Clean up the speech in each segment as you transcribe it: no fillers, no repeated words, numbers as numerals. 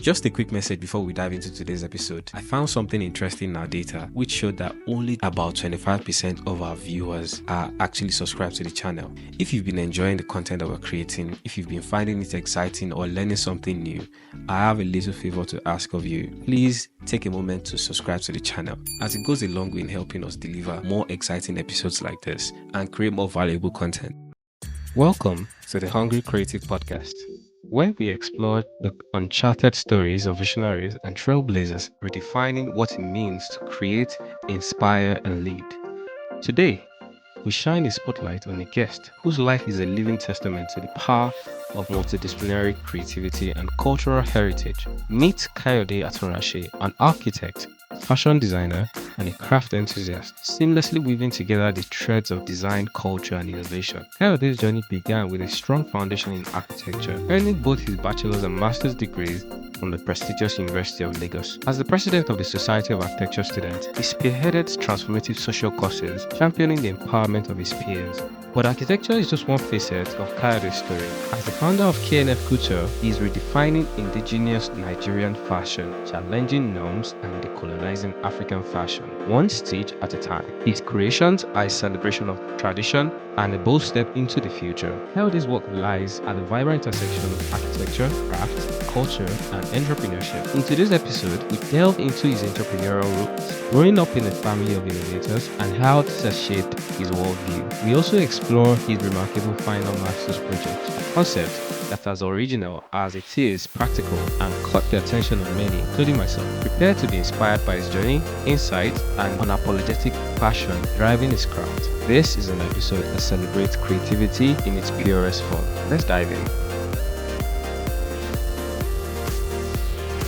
Just a quick message before we dive into today's episode. I found something interesting in our data which showed that only about 25% of our viewers are actually subscribed to the channel. If you've been enjoying the content that we're creating, if you've been finding it exciting or learning something new, I have a little favor to ask of you. Please take a moment to subscribe to the channel, as it goes a long way in helping us deliver more exciting episodes like this and create more valuable content. Welcome to the Hungry Creative Podcast, where we explore the uncharted stories of visionaries and trailblazers, redefining what it means to create, inspire, and lead. Today, we shine a spotlight on a guest whose life is a living testament to the power of multidisciplinary creativity and cultural heritage. Meet Kayode Atunrase, an architect, fashion designer, and a craft enthusiast, seamlessly weaving together the threads of design, culture, and innovation. Kayode's journey began with a strong foundation in architecture, earning both his bachelor's and master's degrees from the prestigious University of Lagos. As the president of the Society of Architecture Students, he spearheaded transformative social causes, championing the empowerment of his peers. But architecture is just one facet of Kayode's story. As the founder of KNF Couture, he is redefining indigenous Nigerian fashion, challenging norms and decolonising African fashion, one stitch at a time. His creations are a celebration of tradition and a bold step into the future. Kayode's work lies at the vibrant intersection of architecture, craft, culture, and entrepreneurship. In today's episode, we delve into his entrepreneurial roots, growing up in a family of innovators, and how this has shaped his worldview. We also explore his remarkable final master's project, a concept that as original as it is practical and caught the attention of many, including myself. Prepare to be inspired by his journey, insight, and unapologetic passion driving his craft. This is an episode that celebrates creativity in its purest form. Let's dive in.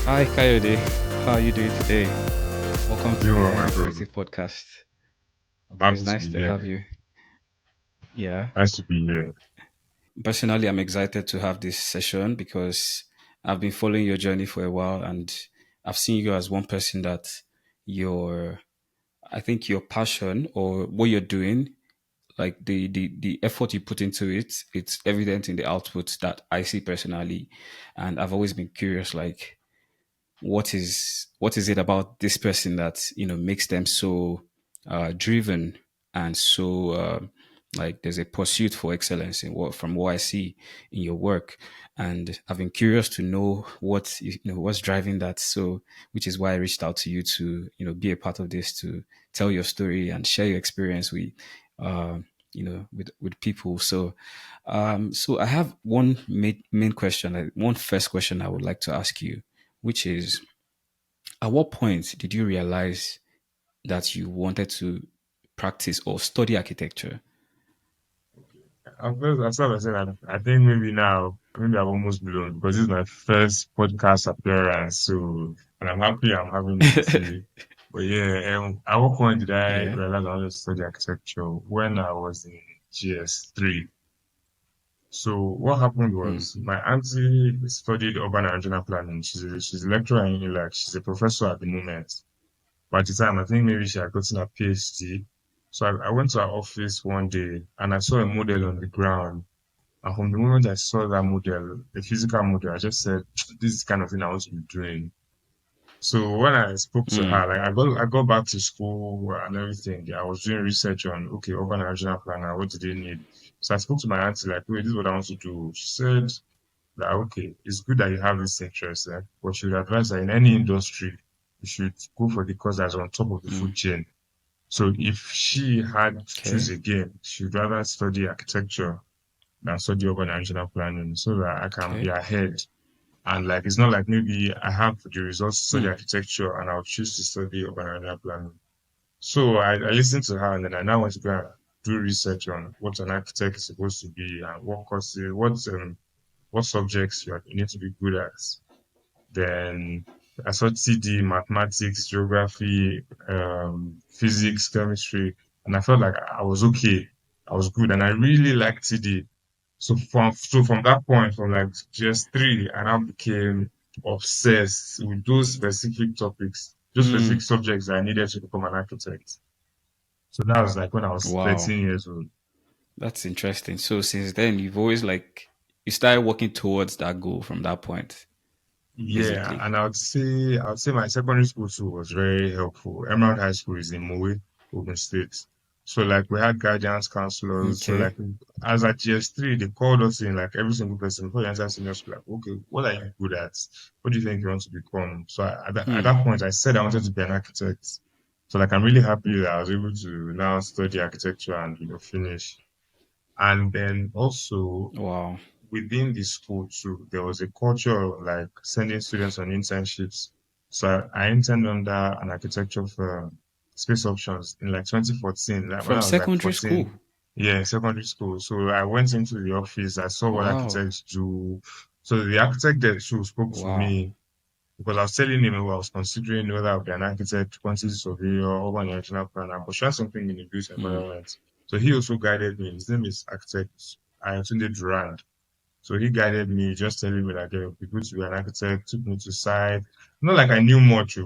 Hi Kayode, how are you doing today? Welcome to the Creative Podcast. It's nice to have you. Yeah. Nice to be here. Personally, I'm excited to have this session because I've been following your journey for a while, and I've seen you as one person that I think your passion or what you're doing, like the effort you put into it, it's evident in the output that I see personally. And I've always been curious, like, what is it about this person that makes them so driven and so like there's a pursuit for excellence in what I see in your work. And I've been curious to know what's driving that, so which is why I reached out to you to be a part of this, to tell your story and share your experience with uh, with people. So I have one main question, one first question I would like to ask you, which is, at what point did you realize that you wanted to practice or study architecture? As I said, I think maybe I've almost blown because this is my first podcast appearance. So, and I'm happy I'm having it with you. But yeah, at what point did I Yeah. realize I wanted to study architecture? When I was in GS3. So what happened Mm. was my auntie studied urban and regional planning. She's a lecturer in like she's a professor at the moment. But at the time, I think maybe she had gotten a PhD. So I went to her office one day and I saw a model on the ground. And from the moment I saw that model, the physical model, I just said, this is the kind of thing I want to be doing. So when I spoke to Mm. her, like I got back to school and everything. I was doing research on okay, urban and regional planner, what do they need? So I spoke to my auntie, like, wait, this is what I want to do. She said that okay, it's good that you have this interest, but she would advise that in any industry, you should go for the course that's on top of the food Mm. chain. So if she had to choose Okay. again, she'd rather study architecture than study urban and regional planning so that I can be Okay. ahead. And like, it's not like maybe I have the results to study Mm. architecture and I'll choose to study urban and regional planning. So I listened to her and then I now want to go and do research on what an architect is supposed to be and what courses, what subjects you need to be good at. Then I saw TD, mathematics, geography, physics, chemistry, and I felt like I was okay. I was good, and I really liked TD. So from that point, from like just three, I now became obsessed with those specific topics, those specific Mm. subjects that I needed to become an architect. So that was like when I was Wow, 13 years old. that's interesting. So since then, you've always, like, you started working towards that goal from that point. Yeah, basically. and I would say my secondary school too was very helpful. Emerald High School is in Mowe, Ogun State. So like we had guidance counselors. So Okay. like as at GS3, they called us in like every single person before you enter senior school, like, okay, what are you good at? What do you think you want to become? So at Hmm. that point, I said I wanted to be an architect. So like I'm really happy that I was able to now study architecture and finish. And then also Wow. within the school too, there was a culture of like sending students on internships. So I interned under an architecture firm, Space Options, in like 2014, like when From I was like secondary school. 14, yeah, in secondary school. So I went into the office, I saw what Wow. architects do. So the architect there too spoke to Wow. me because I was telling him who I was considering whether I would be an architect, quantity surveyor, or an original planner, but try something in the built Hmm. environment. So he also guided me. His name is architect Atunde Durand. So he guided me, just telling me that there would be good to be an architect, took me to site. Not like I knew much,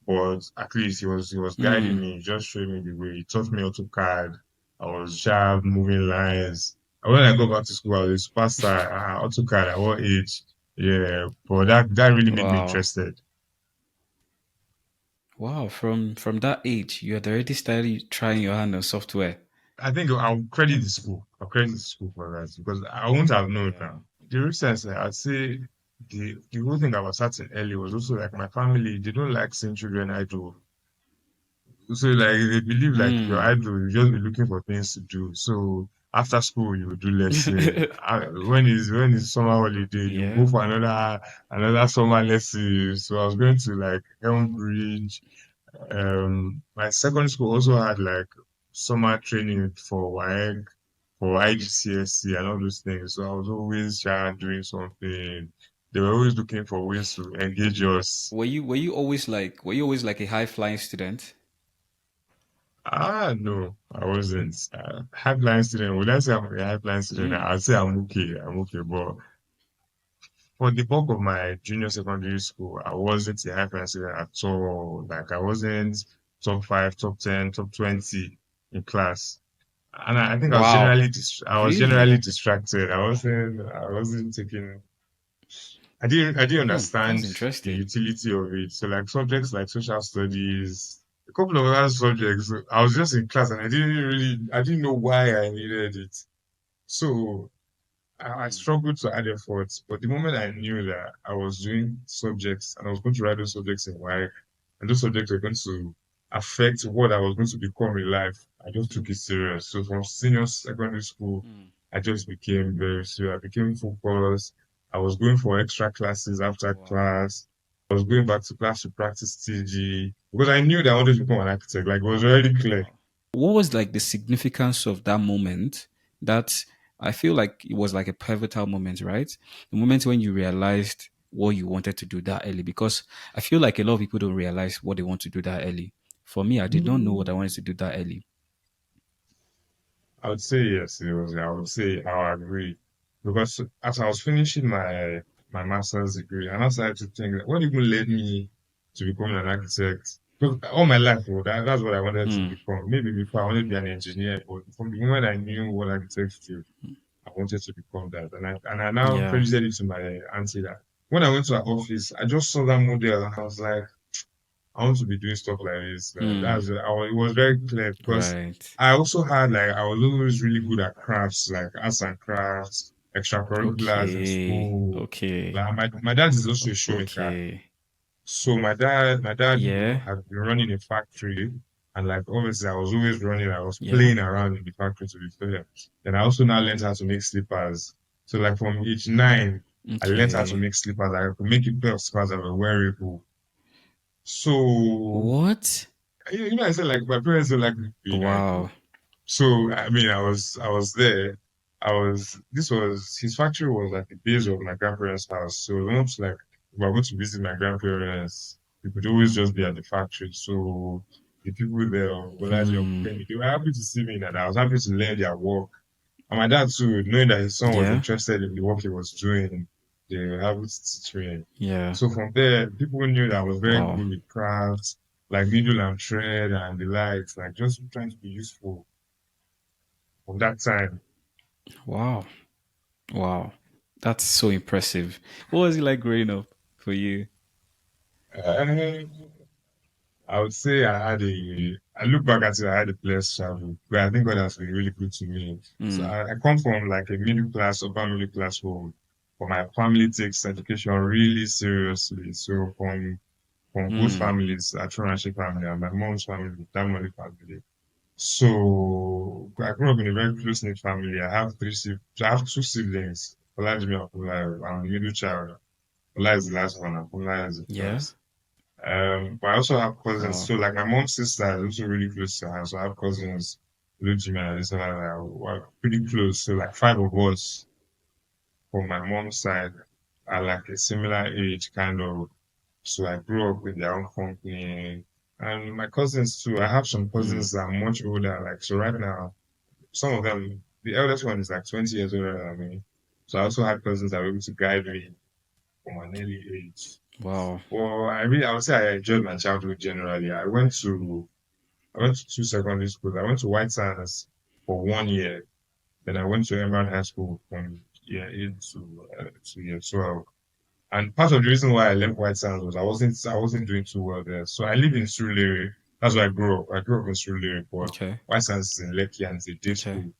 but at least he was guiding Hmm. me, just showing me the way. He taught me AutoCAD. I was sharp, moving lines. And when I go back to school, I was a superstar. AutoCAD at what age? Yeah, but that really made me Wow. interested. Wow. From that age, you had already started trying your hand on software. I think I'll credit the school. I'll credit the school for that because I wouldn't have known Yeah. now. The reasons I'd say the whole thing about starting early was also like my family, they don't like seeing children idle. So like they believe like if you're Hmm. idle, you just be looking for things to do. So after school you will do lesson. When it's summer holiday, you go Yeah. for another summer lesson. So I was going to like Elm Bridge. My secondary school also had like summer training for WAEG, for IGCSE and all those things. So I was always doing something. They were always looking for ways to engage us. Were you always like a high flying student? No, I wasn't. High flying student. Would I say I'm a high flying student? Hmm. I'd say I'm okay. I'm okay. But for the bulk of my junior secondary school, I wasn't a high flying student at all. Like I wasn't top five, top 10, top 20 in class. And I think Wow. I was Really? generally distracted. I wasn't taking. I didn't Hmm. That's understand the interesting. utility of it. So like subjects like social studies, a couple of other subjects, I was just in class and I didn't know why I needed it. So I Hmm. struggled to add efforts, but the moment I knew that I was doing subjects and I was going to write those subjects in life, and those subjects were going to affect what I was going to become in life, I just took it serious. So from senior secondary school, Hmm. I just became very serious. I became focused. I was going for extra classes after Wow. class. I was going back to class to practice TG because I knew that I wanted to become an architect. Like it was already clear. Wow. What was like the significance of that moment? That I feel like it was like a pivotal moment, right? The moment when you realized what you wanted to do that early. Because I feel like a lot of people don't realize what they want to do that early. For me, I did not know what I wanted to do that early. I would say yes, it was. I would say I would agree. Because as I was finishing my master's degree, and I started to think that what even led me to become an architect? Because all my life, that's what I wanted to Hmm. become. Maybe before I wanted to be an engineer, but from the moment I knew what architects do, I wanted to become that. And I now Yeah. credited it to my auntie that when I went to her office, I just saw that model and I was like, I want to be doing stuff like this. Hmm. It was very clear because Right. I also had like I was always really good at crafts, like arts and crafts, extracurriculars in Okay. school. Okay. Like my dad is also a shoemaker, Okay. so my dad Yeah. had been running a factory, and like obviously I was always running. I was Yeah. playing around in the factory to be fair. Then I also now learned how to make slippers. So like from age 9, I learned how to Okay. make slippers. I could make a pair of slippers that were wearable. So What? I said like my parents don't like me being idle. Wow. So I mean, I was there. This was his factory was like the base of my grandparents' house. So once like if I were to visit my grandparents, we could always just be at the factory. So the people there, whether they Hmm. they were happy to see me and I was happy to learn their work. And my dad too, knowing that his son was Yeah. interested in the work he was doing, they were happy to teach me. Yeah. So from there, people knew that I was very Wow. good with crafts, like needle and thread and the likes, like just trying to be useful from that time. Wow. Wow. That's so impressive. What was it like growing up? for you? Uh, I would say I look back at it, I had a blessed childhood, but I think God has been really good to me. So Mm, I come from like a middle class, upper middle class home, but my family takes education really seriously. So from both mm, families, Atunrase family and my mom's family, Damoli family. So I grew up in a very close knit family. I have two siblings, Olajimi and Funlayo. I'm the middle child. Ola is the last one, and Funlayo is the yeah. first. But I also have cousins. Wow. So like my mom's sister is also really close to her. So I have cousins, Lujimi and Adesina, who are pretty close. So like five of us from my mom's side are like a similar age, kind of. So I grew up with their own company. And my cousins too. I have some Mm, cousins that are much older. Like so right now, some of them, the eldest one is like 20 years older than me. So I also had cousins that were able to guide me from an early age. wow. Well, I would say I enjoyed my childhood generally. I went to two secondary schools. I went to White Sands for 1 year. Then I went to Emerald High School from year 8 to year 12. And part of the reason why I left White Sands was I wasn't doing too well there. So I live in Surulere. That's where I grew up. I grew up in Surulere, but Okay. White Sands is in Lekki and it's a day Okay. school.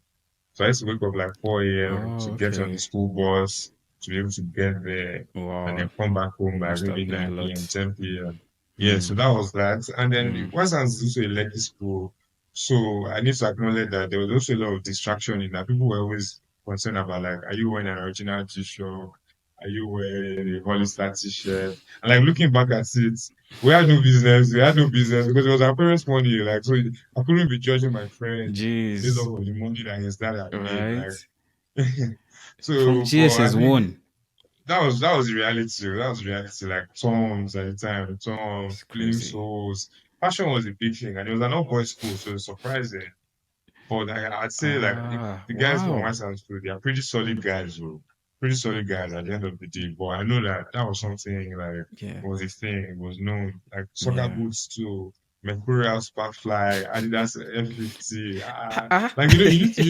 So I used to wake up like 4 a.m. to Oh, get on the okay. school bus, to be able to get there, and Wow. then come back home by Must maybe have been a 9 p.m., lot. 10 p.m. Yeah, so Mm, that was that. And then mm, Westlands is also a lucky school. So I need to acknowledge that there was also a lot of distraction in that. People were always concerned about like, are you wearing an original t-shirt? Are you wearing a Hollister t-shirt? And like looking back at it, we had no business. We had no business because it was our parents' money. Like so I couldn't be judging my friend based jeez. off of the money that his dad had made. Like Right. so, From but I think GSS1. that was reality. That was reality. Like Toms at the time, It's Toms, crazy. Plimsolls. Fashion was a big thing, and it was an all-boys school, so it's surprising. But I'd say like Ah, the guys from wow. Western School, they are pretty solid guys, bro. Pretty solid guys at the end of the day. But I know that that was something like Yeah. was a thing. It was known like soccer Yeah. boots too. Mercurial Sparkfly, Adidas F50. Ah, Like you need to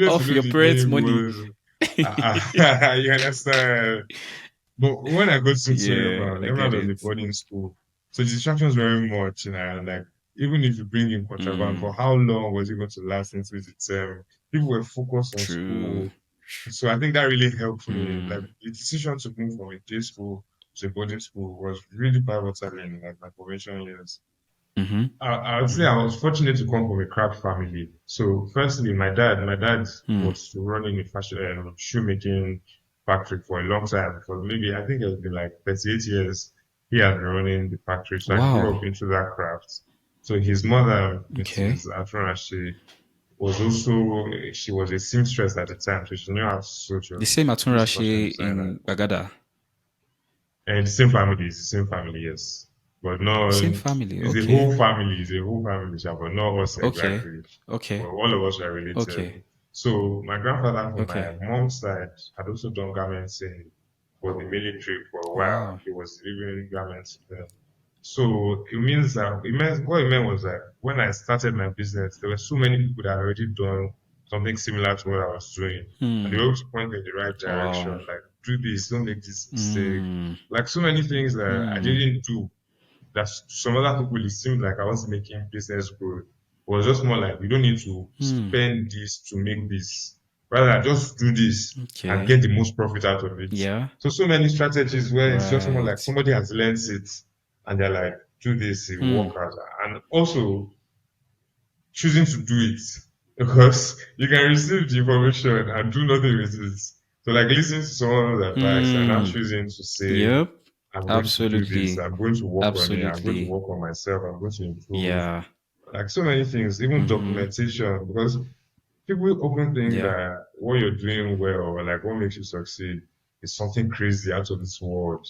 off know your the parents' name money. was you understand. But when I got into Yeah, I get Emerald was a it. boarding school. So the distractions very much, and like even if you bring in contraband, for Mm, how long was it going to last into the term? People were focused on true. school. So I think that really helped me. Like Mm, the decision to move from a day school to a boarding school was really pivotal in like my formation years. mm-hmm. I would say Mm-hmm. I was fortunate to come from a craft family. So firstly, my dad Mm. was running a fashion shoemaking factory for a long time. For maybe I think it's been like 38 years he had been running the factory. So I grew Wow. up into that craft. So his mother, Okay. Mrs. Atunrase, was also she was a seamstress at the time, so she knew how to sew. She The was same a beauty fashion Atunrashe designer. in Bagada. And the same family, it's the same family, yes. But no, Same family. Okay. it's a whole family, sha, but not us Okay. exactly. But Okay. all of us are related. Okay. So my grandfather from my Okay. mom's side had also done garments for the military for a while. Wow. He was delivering garments to them. So it means that what it meant was that when I started my business, there were so many people that had already done something similar to what I was doing. And they were Hmm. able to point me in the right direction, Wow. like do this, don't make this mistake. Hmm. Like so many things that I Hmm. didn't do that to some other people it seemed like I was making business growth. It was just more like you don't need to Hmm. spend this to make this. Rather just do this and Okay. get the most profit out of it. Yeah. So many strategies where it's just more like Right. somebody has learned it and they're like, do this, it will Hmm. work out. And also choosing to do it because you can receive the information and do nothing with it. So like listening to someone's advice and not Hmm. choosing to say, Yep. I'm going to do this, Absolutely. I'm going to work on it, I'm going to Absolutely. work on myself, I'm going to improve. Yeah. Like so many things, even Mm-hmm. documentation, because people often think Yeah. that what you're doing well or like what makes you succeed is something crazy out of this world.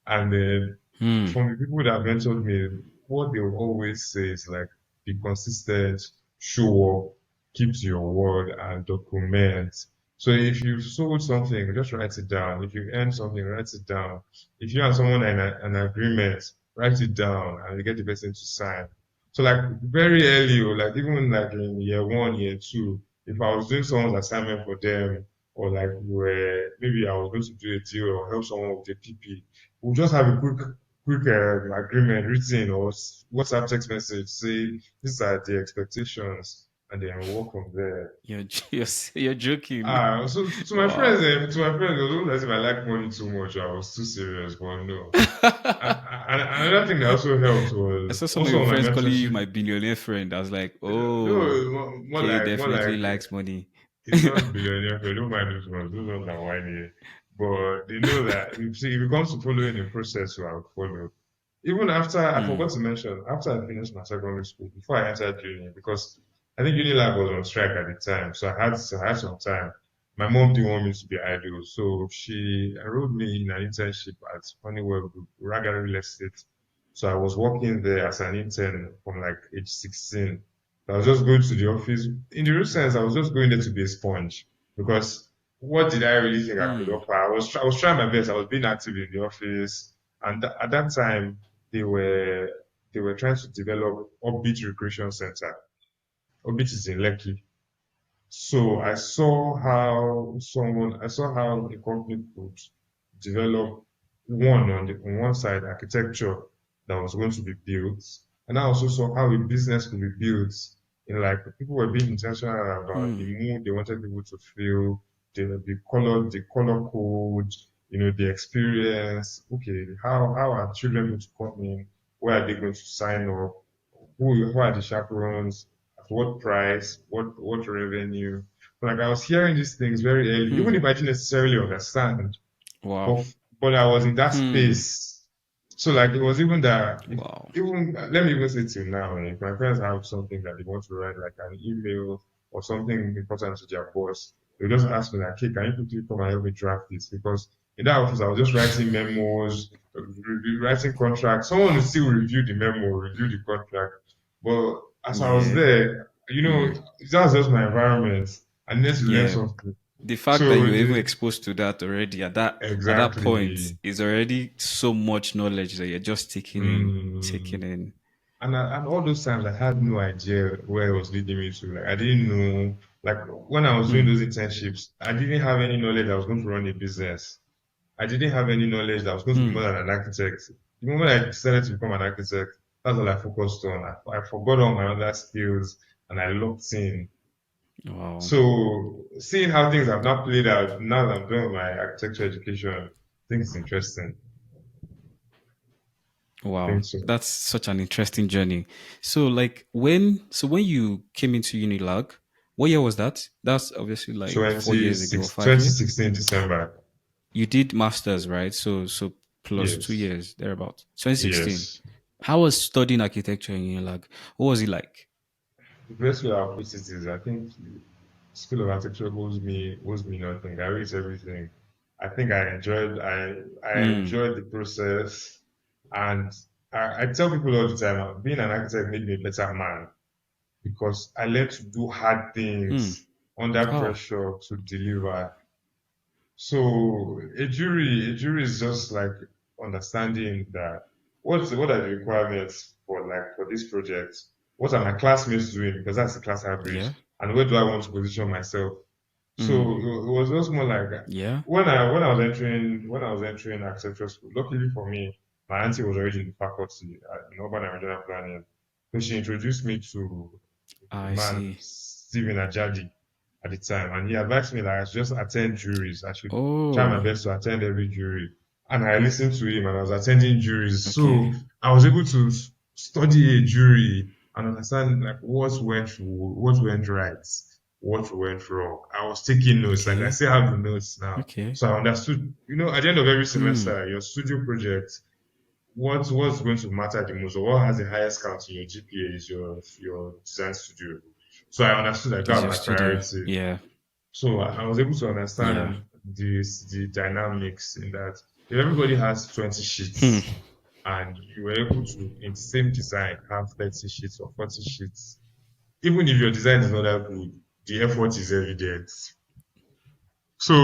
And then Hmm. from the people that mentored me, what they will always say is like, be consistent, show up, keep to your word, and document. So if you sold something, just write it down. If you earned something, write it down. If you and someone in an agreement, write it down and you get the person to sign. So like very early, or like even like in year one, year two, if I was doing someone's assignment for them, or like maybe I was going to do a deal or help someone with a PP, we'll just have a quick agreement written or WhatsApp text message say these are the expectations, and then we'll work from there. You're joking. So to my friends, Wow. it was almost as if I like money too much. I was too serious, but no. And another thing that also helped I was saw some of also your on my friends calling you mentorship. my billionaire friend. I was like, oh, No, Kay more definitely like likes money. it's not billionaire. They don't mind those ones. Those ones are whiny, but they know that if it comes to following the process, I would follow. Even after I Hmm. forgot to mention, after I finished my secondary school, before I entered uni, because I think Unilab was on strike at the time, so I had some time. My mom didn't want me to be idle, so she enrolled me in an internship at Honeywell Group, Ragari Real Estate. So I was working there as an intern from like age 16. I was just going to the office. In the real sense, I was just going there to be a sponge because what did I really think I could Hmm. offer? I was trying my best. I was being active in the office, and at that time they were they were trying to develop Orbit Recreation Center. Orbit is in Lekki. So I saw how a company could develop on one side architecture that was going to be built, and I also saw how a business could be built. In like people were being intentional about Hmm. the mood they wanted people to feel, the color code, the experience. Okay, how are children going to come in? Where are they going to sign up? Who are the chaperones? At what price? What revenue? Like I was hearing these things very early, even Hmm. if I didn't necessarily understand, Wow. but I was in that Hmm. space. So like it was even that if Wow. even let me even say till now, if my friends have something that they want to write, like an email or something important to their boss, they'll just ask me like, hey, can you quickly come and help me draft this? Because in that office I was just writing memos, writing contracts. Someone will still review the memo, review the contract. But as I was Yeah. there, Hmm. that's just my environment. I needed to learn Yeah. something. The fact that So you're even exposed to that already at that point exactly. is already so much knowledge that you're just taking Mm. in. And all those times I had no idea where it was leading me to. Like I didn't know. Like when I was doing Hmm. those internships, I didn't have any knowledge I was going to run a business. I didn't have any knowledge that I was going to be Hmm. more than an architect. The moment I decided to become an architect, that's all I focused on. I forgot all my other skills and I locked in. Wow. So seeing how things have not played out now that I'm done with my architecture education, I think it's interesting. I Wow. think so. That's such an interesting journey. So when you came into Unilag, what year was that? That's obviously like 4 years ago or 5 years. 2016 December. You did masters, right? So plus two Yes. years, thereabout. 2016. Yes. How was studying architecture in Unilag? What was it like? The best way I'll put it is I think School of Architecture owes me nothing. I rate everything. I think I Hmm. enjoyed the process, and I tell people all the time being an architect made me a better man because I learned to do hard Hmm. things under Oh, pressure to deliver. So a jury is just like understanding that what are the requirements for this project? What are my classmates doing? Because that's the class yeah. average. And where do I want to position myself? So Hmm. it was just more like Yeah. when I was entering architecture school, luckily for me, my auntie was already in the faculty in urban and regional planning. So she introduced me to a I man, see. Stephen Ajadi, at the time, and he advised me that I should just attend juries. I should try my Oh, best to attend every jury. And I listened to him and I was attending juries. okay. So I was able to study a jury and understand like what went right, what went wrong. I was taking notes, like I Okay. still have the notes now. Okay. So I understood, at the end of every Hmm. semester, your studio project, what's going to matter the most or what has the highest count in your GPA is your design studio. So I understood that Is that was your my studio? priority. Yeah. So I was able to Yeah. understand the dynamics in that if everybody has 20 Hmm. sheets and you were able to in the same design have 30 sheets or 40 sheets, even if your design is not that good, the effort is evident. So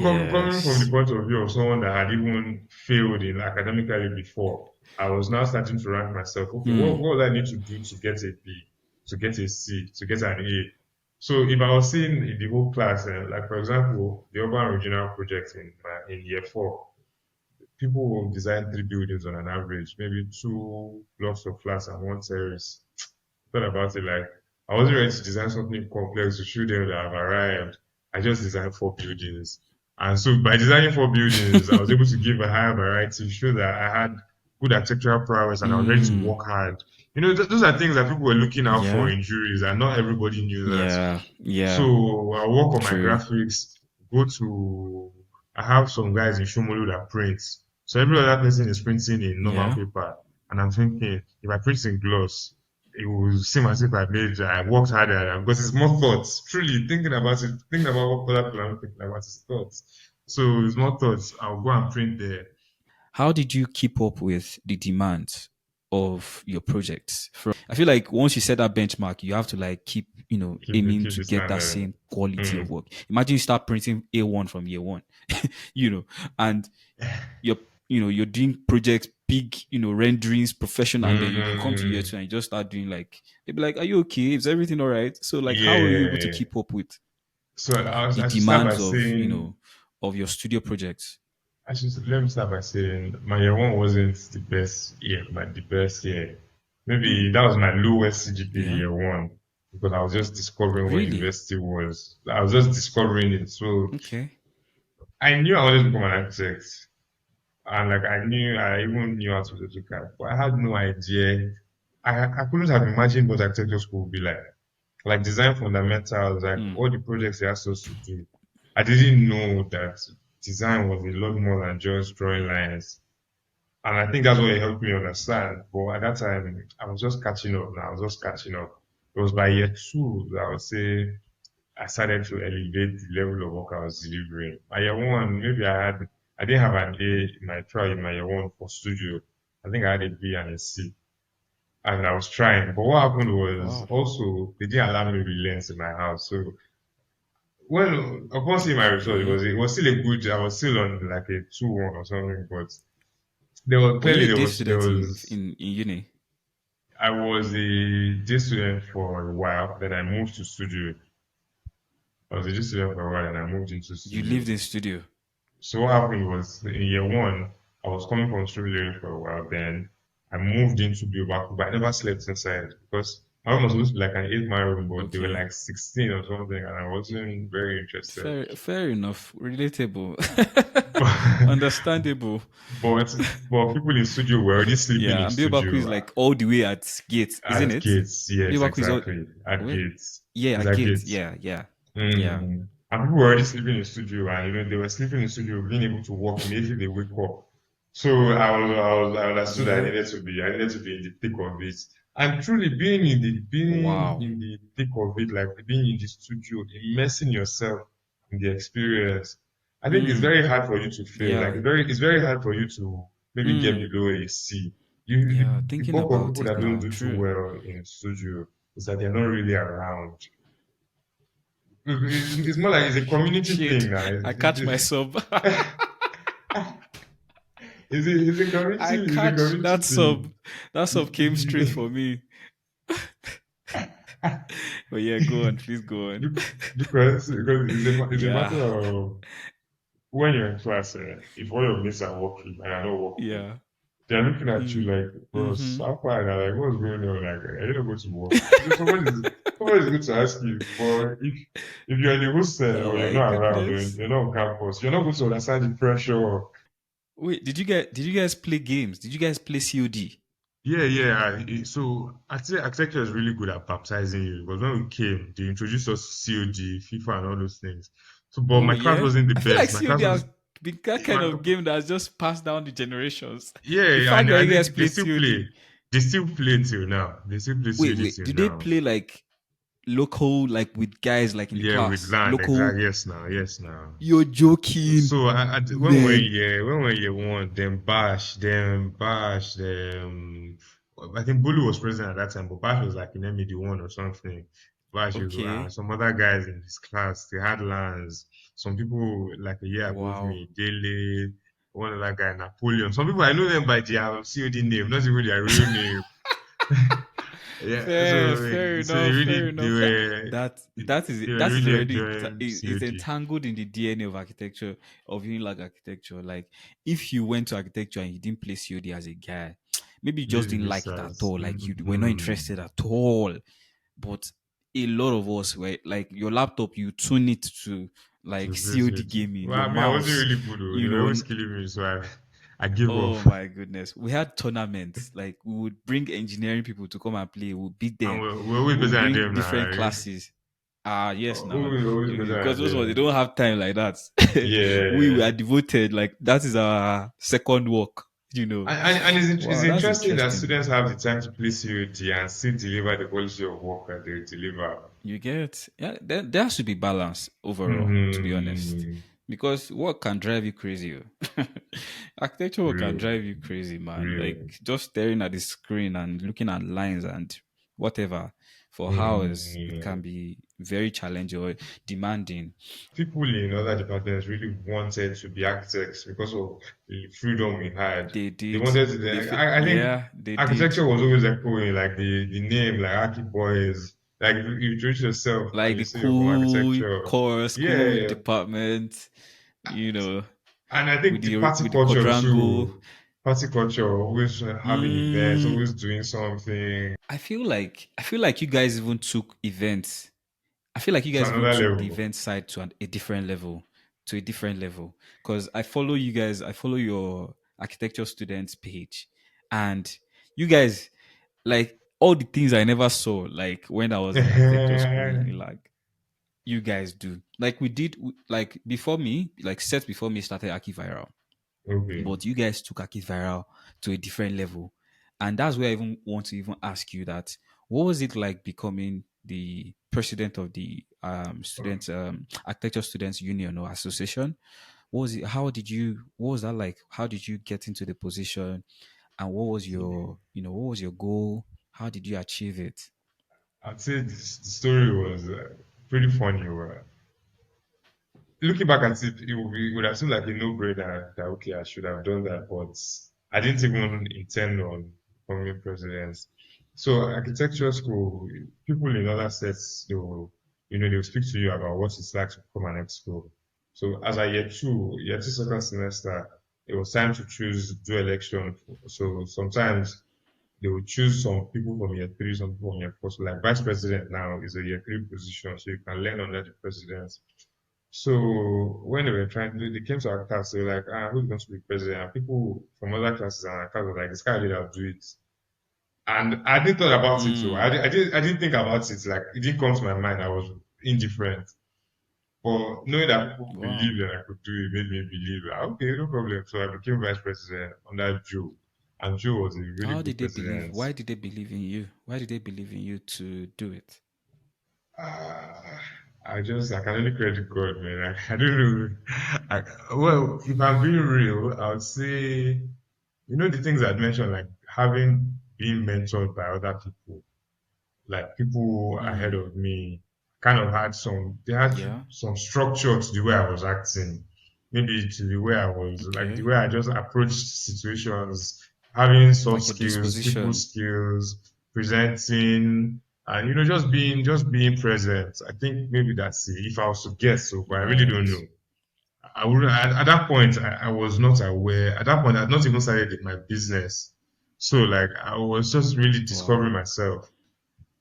coming from the Yes. point of view of someone that had even failed in academically before, I was now starting to rank myself. Okay, Hmm. what do I need to do to get a B, to get a C, to get an A? So if I was seeing in the whole class, like for example, the urban regional project in year 4, people will design three buildings on an average, maybe two blocks of flats and one terrace. Thought about it like I wasn't ready to design something complex to show them that I've arrived. I just designed four buildings. And so by designing four buildings, I was able to give a higher variety, show that I had good architectural prowess and I was ready to Mm, work hard. Those are things that people were looking out for yeah. in juries and not everybody knew that. Yeah. Yeah. So I work on my True. graphics, go to, I have some guys in Shomolu that print. So every other person is printing in normal Yeah. paper. And I'm thinking, if I print in gloss, it will seem as if I worked harder because it's more thoughts. Truly thinking about it, thinking about what other people are thinking about is thoughts. So it's more thoughts. I'll go and print there. How did you keep up with the demands of your projects? I feel like once you set that benchmark, you have to like keep, aiming Keep to the get that standard. same quality of Mm. work. Imagine you start printing A1 from year one, you know, and you're, you're doing projects, big, renderings, professional, and then you come to year Mm. two and you just start doing like, they'll be like, are you okay? Is everything all right? So like, how were you able to Yeah. keep up with So the I should start by demands of, saying of your studio projects? let me start by saying my year one wasn't the best year, the best year. Maybe that was my lowest CGPA Yeah. year one because I was just discovering what Really? university was. I was just discovering it. So Okay. I knew I wanted to become an architect. And like I even knew how to do AutoCAD, but I had no idea. I couldn't have imagined what architecture school would be like. Like design fundamentals, like Hmm. all the projects they asked us to do. I didn't know that design was a lot more than just drawing lines. And I think that's what it helped me understand. But at that time, I was just catching up now. I was just catching up. It was by year two that I would say I started to elevate the level of work I was delivering. My year one, I didn't have an A in my trial in my year one for studio. I think I had a B and a C. And I was trying. But what happened was Wow. also, they didn't allow me to relent in my house. So when upon seeing my result, Okay. it was still a good. I was still on like a 2-1 or something, but Were you a day there student was in uni? I was a day student for a while. Then I moved to studio. I was a day student for a while, and I moved into You studio. lived in studio. So what happened was in year one, I was coming from studio for a while. Then I moved into Biobaku, but I never slept inside because my room was supposed to be like an 8 man room, but they were Okay. like 16 or something, and I wasn't very interested. Fair enough. Relatable. But Understandable. but but people in studio were already sleeping Yeah. in And Biobaku is studio like all the way at Gate, isn't at it? gates. Yes, Biobaku is all exactly. At wait. gates. Yeah, It's at at Gate. gates. Yeah, yeah. Yeah. And people were already sleeping in studio, and they were sleeping in studio, being able to work immediately they wake up. So I understood that Yeah. I needed to be in the thick of it. And truly being Wow. in the thick of it, like being in the studio, immersing yourself in the experience. I think it's Mm. very hard for you to fail. Yeah. It's very hard for you to maybe get Mm. below a C. Yeah. The Thinking bulk of about people that it don't now. do too True. well in studio is that they're not really around. It's more like it's a community Shit. thing now. I catch myself. I It's a catch community that sub. thing. That sub came straight for me. But yeah, go on, please go on. Because it's a Yeah, matter of when you're in class, if all your mates are working and are not working, yeah. they're looking at you Mm. like, bros, Mm-hmm. how far? And I'm like, what's going on? Like, are you not going to work? Somebody's going to ask you. But if you're in the hostel Oh or you're my not around or goodness. you're not on campus, you're not going to understand the pressure. Wait, did you guys play games? Did you guys play COD? Yeah. So I'd say architecture is really good at baptizing you because when we came, they introduced us to COG, FIFA, and all those things. So, but Oh my class yeah. wasn't the I feel like best. My class COD has was, been that kind my, of game that has just passed down the generations. The yeah, fact and that I you guys think played COD. They still play till now. They still play COD Wait, till do they now. play like local, like with guys like in the Yeah, with class? land, Local. exactly. Yes, now. You're joking, So man. when we year one, them. I think Bulu was president at that time, but Bash was like in MED1 or something. Bash is Okay. some other guys in his class. They had lands. Some people like a year above Wow. me, Dele, one other guy, Napoleon. Some people I know them by their COD name, not even their real name. Yeah, Fair so they enough, fair really they enough. were they were That is really already enjoying it's COG. entangled in the DNA of architecture, of unilag architecture. Like if you went to architecture and you didn't play COD as a guy, maybe you just These didn't like it at visas. all. Like you were not Mm-hmm. interested at all. But a lot of us were like your laptop, you tune it to like To this COD it. gaming, Well, your I mean, I wasn't mouse, really good. Though. They you were know. always killing me, so I gave up. Oh my goodness. We had tournaments. Like we would bring engineering people to come and play. We'll beat And them. we're always We'll better than bring them now. different Right? classes. Ah, yes, now. Always better Because than those ones, they them. don't have time like that. We Yeah. are devoted. Like that is our second work, you know. And it's Wow, that's interesting that interesting. students have the time to play COD and still deliver the quality of work that they deliver. You get, yeah, there has to be balance overall, to be honest. Mm-hmm. Because work can drive you crazy. Architecture work can Real, drive you crazy, man. Like real. just staring at the screen and looking at lines and whatever for hours, it can Mm. be very challenging or demanding. People in other departments really wanted to be architects because of the freedom we had. They They did. wanted to. I think Yeah, they did. architecture was always echoing, like the name, like Archie Boys. Like if you introduce yourself Like and you the say you're from cool architecture, course, cool yeah. department, you know, And I think the party with the culture quadrangle. too. Party culture, always having events, Mm, always doing something. I feel like you guys even took events. I feel like you To guys even another took the level. event side to a different level, to a different level. Because I follow you guys. I follow your architecture students page, and you guys like all the things I never saw. Like when I was in architecture school in like you guys do. Like we did. Like before me, like set before me started Aki Viral, Okay. but you guys took Aki Viral to a different level. And that's where I even want to even ask you that what was it like becoming the president of the students architecture students union or association? What was it what was that like? How did you get into the position and what was your what was your goal? How did you achieve it? I'd say the story was pretty funny. Looking back at it, it would have seemed like a no-brainer that okay, I should have done that, but I didn't even intend on becoming president. So architecture school, people in other sets, they'll speak to you about what it's like to become an expo. So as a year two second semester, it was time to do election. So sometimes they will choose some people from year three, some people from year four. So like vice president now is a year three position, so you can learn under the president. So when they were they came to our class, they were like, who's going to be president? And people from other classes and our class were like, this guy did not do it. And I didn't thought about it too. Mm, I didn't think about it. Like it didn't come to my mind. I was indifferent. But knowing that people wow. believed that I could do it made me believe, okay, no problem. So I became vice president under Joe. And Joe was a really How good did they believe? president. Why did they believe in you? Why did they believe in you to do it? Uh, I can only credit God, man. I don't know. I, well, if I'm being real, I would say, the things I'd mentioned, like having been mentored by other people, like people ahead Mm, of me, kind of they had yeah. some structure to the way I was acting, maybe to the way I was, like the Okay. way I just approached situations, having soft Like your skills, people disposition. skills, presenting, and just being present. I think maybe that's it. If I was to guess, so, but I really don't know. Right. I would at that point I was not aware. At that point, I'd not even started my business, so like I was just really Wow. discovering myself.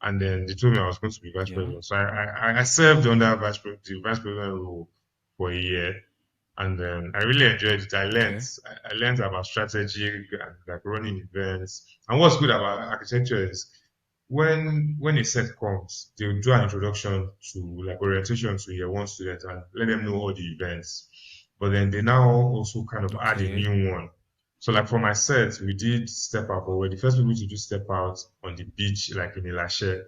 And then they told me I was going to be vice Yeah. president. So I served under the vice president role for a year, and then I really enjoyed it. Okay. I learned about strategy and like running events. And what's good about architecture is when a set comes, they'll do an introduction to like orientation to year one students and let them know all the events. But then they now also kind of add a Okay. new one. So like for my set, we did step out, but we're the first people to do step out on the beach, like in Elashe.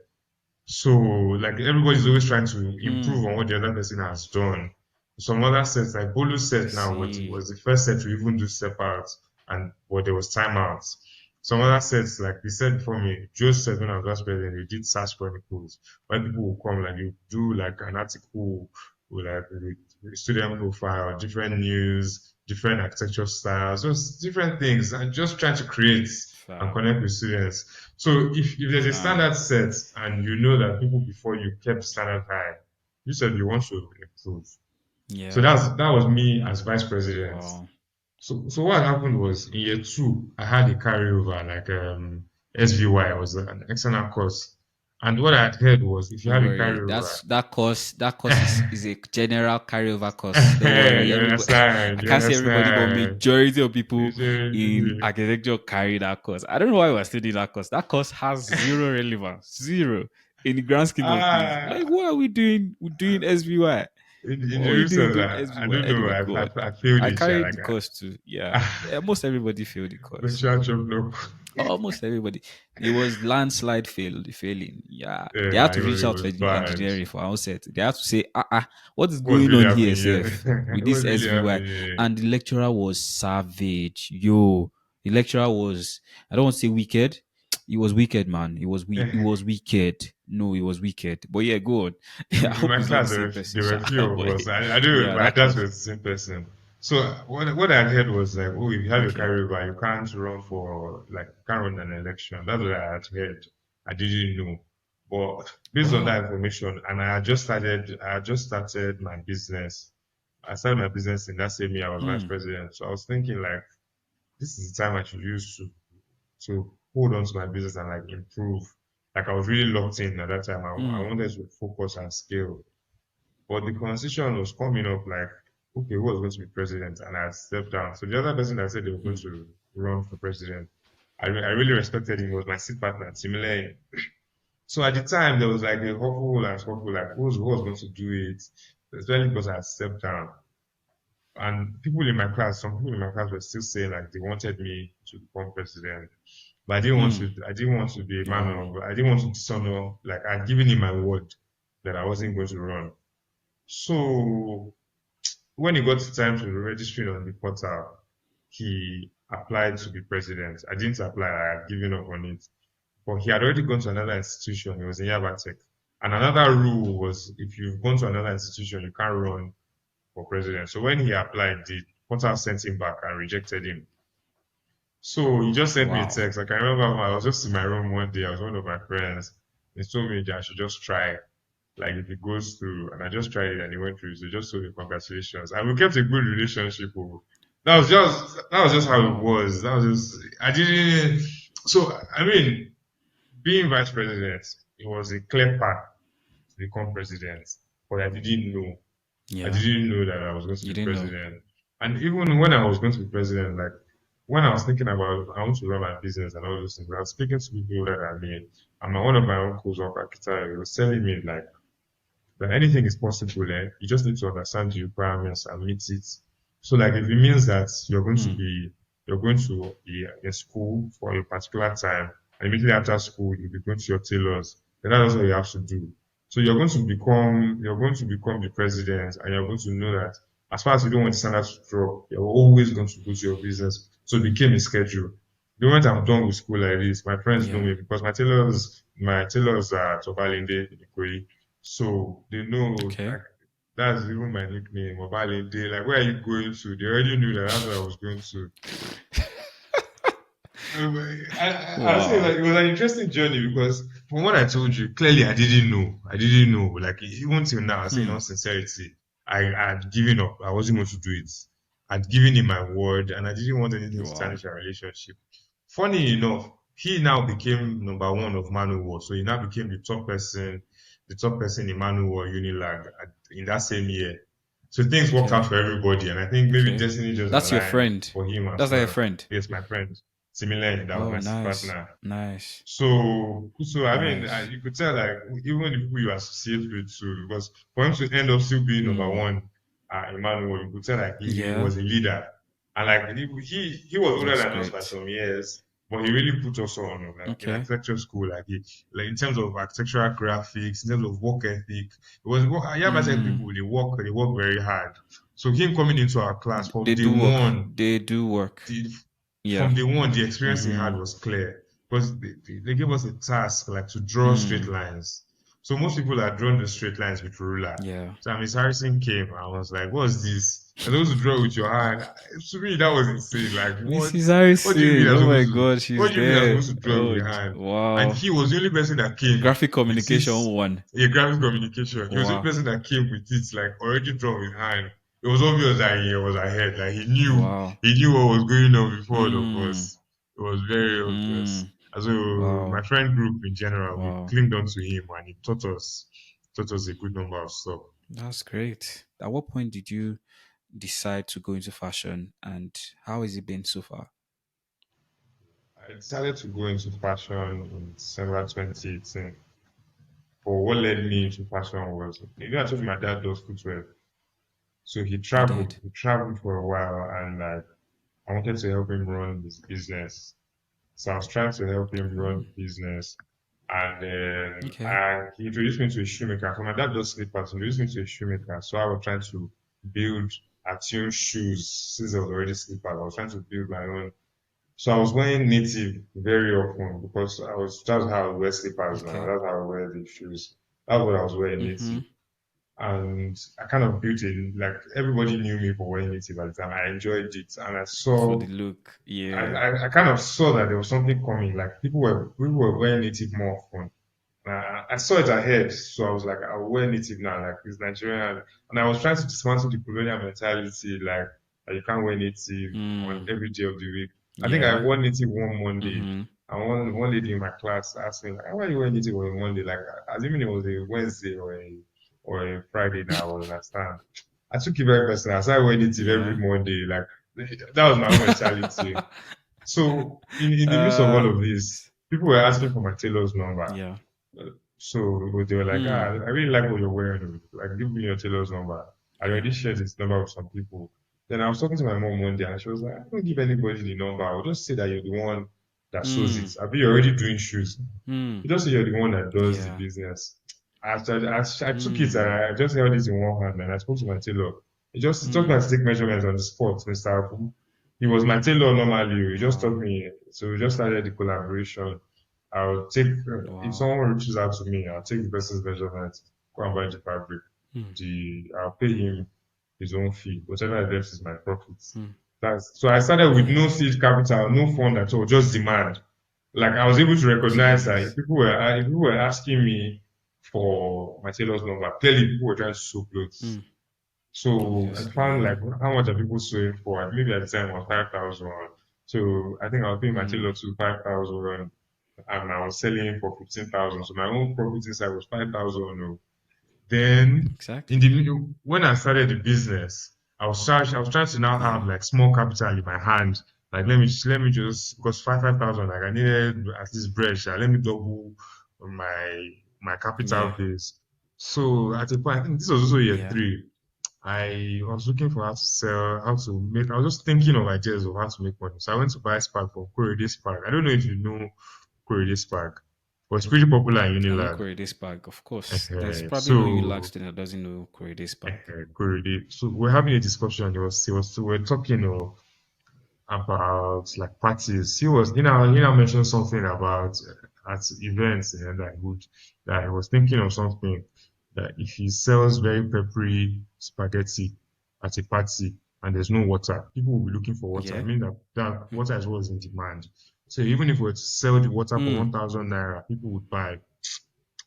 So like everybody's always trying to Hmm. improve on what the other person has done. Some other sets, like Bolu's I set now see. was the first set to even do step out and but there was timeouts. Some other sets, like we said before me, Joe's set when I was last president, they did SARS Chronicles. When people will come, like you do like an article with like with student profile, different news, different architecture styles, just different things, and just trying to create and Fam. connect with students. So if there's a Fam. standard set and you know that people before you kept standard high, you said you want to improve. So Yeah. that was me as vice president. Wow. So what happened was in year two, I had a carryover like SVY. It was an external course, and what I had heard was if you Don't have a worry. carryover, That course is a general carryover course. Don't worry. you Everybody I understand, you can't say everybody, but understand. majority of people in You architecture carry that course. I don't know why we're studying that course. That course has zero relevance. Zero. In the grand scheme of things. Like, ah, what are we doing? We're doing SBY. in What the are we doing research, doing I SBY? don't know. Anyway, go on. I failed I it, yeah, carried like the course too. Yeah. I, Yeah, most everybody failed the course. but you no. Almost everybody. It was landslide failing. Yeah. They had Yeah, to reach it out to was bad. engineering for our set. They had to say, what is What's going really on here, happening Seth? here? With this What's really SVY. happening here? And the lecturer was savage. Yo. The lecturer was, I don't want to say wicked. He was wicked, man. It was wicked. No, it was wicked. But yeah, go on. I In hope my it's not the class, same person, there were Sha. a few of But us. I do, yeah, my that dad was course. the same person. So what I heard was like, oh, if you have a Okay. carryover, you can't run for like you can't run an election. That's what I had heard. I didn't know, but based on that Wow. information, and I had just started my business. I started my business in that same year. I was vice Hmm. president, so I was thinking like, this is the time I should use to hold on to my business and like improve. Like I was really locked in at that time. I Hmm. wanted to focus and scale. But the conversation was coming up like, okay, who was going to be president? And I stepped down. So the other person that said they were going Hmm. to run for president, I really respected him. He was my seat partner, similar. So at the time, there was like a hopeful and scuffle, like who was going to do it, especially because I had stepped down. And some people in my class were still saying like they wanted me to become president. But Hmm. I didn't want to be a man Wow. of, I didn't want to dishonor, like I'd given him my word that I wasn't going to run. So when it got to time to register on the portal, he applied to be president. I didn't apply, I had given up on it. But he had already gone to another institution. He was in Yabatech. And another rule was if you've gone to another institution, you can't run for president. So when he applied, the portal sent him back and rejected him. So he just sent me a Wow. text. Like I remember I was just in my room one day, I was with one of my friends. He told me that I should just try. Like if it goes through, and I just tried it and it went through. So just told me congratulations. And we kept a good relationship. Oh. That was just how it Wow. was. That was just I didn't so I mean, being vice president, it was a clear path to become president. But I Yeah. didn't know that I was going to You be didn't know. president. And even when I was going to be president, like when I was thinking about I want to run my business and all those things, I was speaking to people older than me. And one of my uncles of Akita, he was telling me like that anything is possible, eh? You just need to understand the requirements and meet it. So like if it means that Hmm. you're going to be in school for a particular time and immediately after school you'll be going to your tailors, then that's what you have to do. So you're going to become the president and you're going to know that as far as you don't want the standards to drop, you're always going to go to your business. So it became a schedule. The moment I'm done with school like this, my friends know Yeah. me because my tailors are at Obalinde in Ikoyi. So they know Okay. like that's even my nickname, Obalinde. Like where are you going to? They already knew that that's where I was going to. I say Wow. like it was an interesting journey because from what I told you, clearly I didn't know. I didn't know. Like even till now, I say in Hmm. all sincerity, I had given up. I wasn't going to do it. I'd given him my word and I didn't want anything to Wow. tarnish our relationship. Funny enough, he now became number one of Manual. So he now became the top person in Manual Unilag in that same year. So things worked out Okay. for everybody. And I think maybe Okay. destiny just That's your aligned friend. for him as That's not your well. friend. Yes, my friend. Similarly, that was Oh, my nice. partner. Nice. So I mean, Nice. you could tell like even the people you associate with too, because for him to end up still being number Hmm. one Emmanuel, you could tell like he Yeah. was a leader, and like he was older That's than us by great. some years, but he really put us on like in Okay. architecture school, like in terms of architectural graphics, in terms of work ethic. It was Yaba Hmm. people they work very hard. So him coming into our class from They day do work. one, They do work. the, Yeah. from day one, the experience he had Mm-hmm. was clear because they gave us a task like to draw straight Hmm. lines. So most people had drawn the straight lines with ruler. Yeah. So Miss Harrison came and was like, "What's this?" You're supposed to draw with your hand. To me, that was insane. Like, what? Mrs. What do you mean Harrison. I'm Oh my supposed to? God, What she's do you mean I'm there. supposed to draw with Oh, your hand? And wow. he was the only person that came Graphic with it. communication one. A graphic communication. He was the only Wow. person that came with it, like already drawn with hand. It was obvious that he was ahead. Like Wow. he knew what was going on before all of Hmm. us. It was very Hmm. obvious. And so my Wow. friend group in general, we Wow. clinged on to him, and he taught us a good number of stuff. That's great. At what point did you decide to go into fashion, and how has it been so far? I decided to go into fashion in December 2018. But what led me into fashion was, I told you my dad does footwear. So he You traveled. did. He traveled for a while, and like I wanted to help him run his business. So I was trying to help him run the business, and then Okay. he introduced me to a shoemaker. So my dad does slippers. He introduced me to a shoemaker. So I was trying to build attune shoes since I was already slippers. I was trying to build my own. So I was wearing native very often because that's how I wear slippers now. Okay. That's how I wear the shoes. That's what I was wearing Mm-hmm. native. And I kind of built it like everybody knew me for wearing native at the time. I enjoyed it, and For the look. Yeah. I kind of saw that there was something coming. Like people were wearing native more often. I saw it ahead, so I was like, I'll wear native now, like it's Nigerian. And I was trying to dismantle the colonial mentality, like that you can't wear native on Mm. every day of the week. I think I Yeah. wore native one Monday, Mm-hmm. and one lady in my class asked me, like, why are you wearing native on a Monday? Like, assuming it was a Wednesday or a Friday now, I would understand. I took it very personal. I started wearing native every Yeah. Monday. Like, that was my own mentality. So, in the midst of all uh. of this, people were asking for my tailor's number. Yeah. So they were like, Hmm. I really like what you're wearing. Like, give me your tailor's number. I Yeah. already shared this number with some people. Then I was talking to my mom one day, and she was like, I don't give anybody the number. I'll just say that you're the one that sews Hmm. it. I mean, you're already doing shoes. Hmm. You just say you're the one that does the Yeah. business. I took it and Hmm. I just held it in one hand and I spoke to my tailor. He taught me Hmm. to take measurements on the spot, Mr. Apu. He was my tailor normally. He just taught Wow. me. So we just started the collaboration. I'll take, if Wow. someone reaches out to me, I'll take the person's measurements, go and buy the fabric. Hmm. I'll pay him his own fee. Whatever I left is my profits. Hmm. So I started with no Yeah. seed capital, no fund at all, just demand. Like I was able to recognize that Jeez. if people were asking me for my tailor's number, clearly people were trying to sew clothes. Hmm. So I Obviously, found yeah. like how much are people sewing for? And maybe at the time it was 5,000. So I think I was paying my Hmm. tailor to 5,000 and I was selling for 15,000. So my own profit inside was 5,000. Then Exactly. when I started the business, I was trying to now Yeah. have like small capital in my hand. Like let me just because 5,000 like I needed at least bread. Let me double my capital Yeah. base. So at a point, I think this was also year Yeah. three. I was looking for how to make. I was just thinking of ideas of how to make money. So I went to buy Spark from Kayode Spark. I don't know if you know Kayode Spark, but it's pretty popular in I know Unilag. Kayode Spark, of course. There's probably no ULAG So student that doesn't know Kayode Spark. Korede. So we're having a discussion. We're talking about like parties. He now mentioned something about at events and that I was thinking of something that if he sells very peppery spaghetti at a party and there's no water, people will be looking for water. I Yeah. mean that Hmm. water is what is in demand. So even if we were to sell the water for Hmm. 1,000 naira, people would buy.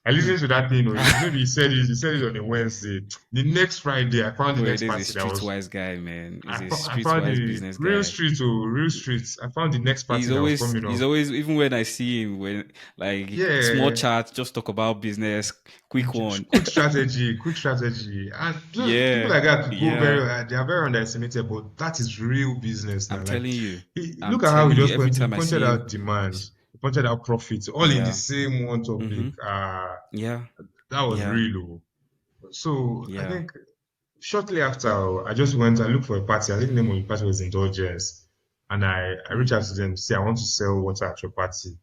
I Hmm. listened to that thing. Maybe he said it on a Wednesday. The next Friday, I found the next Kayode is a party that was. streetwise guy, man. He's a I found streetwise the business guy. real streets. I found the next party that was coming He's up. always, even when I see him, when like small Yeah, chat, just talk about business, quick one. quick strategy, and those people Yeah. like that could go Yeah. they are very underestimated. But that is real business I'm now. Like, telling you. I'm look at how he telling you, just every went. He time I pointed see him, out demands, he pointed out profits, all in the yeah. same one Mm-hmm. topic. Yeah. That was Yeah. real. So I Yeah. think shortly after, I just went and looked for a party. I think the name of the party was Indulgence. And I reached Hmm. out to them to say, I want to sell water at your party.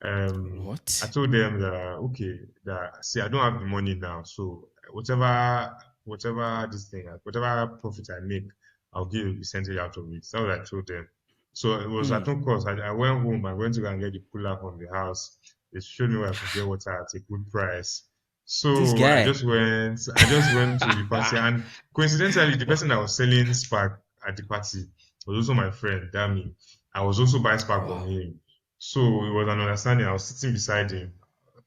I What? told them that, okay, that, see, I don't have the money now. So whatever this thing, whatever profit I make, I'll give a percentage out of it. That's what I told them. So it was Hmm. at no cost. I went home. I went to go and get the cooler from the house. They showed me where I could get water at a good price. This So guy. I just went to the party, and coincidentally, the person that was selling Spark at the party was also my friend, Dami. I was also buying Spark from Wow. him. So it was an understanding. I was sitting beside him.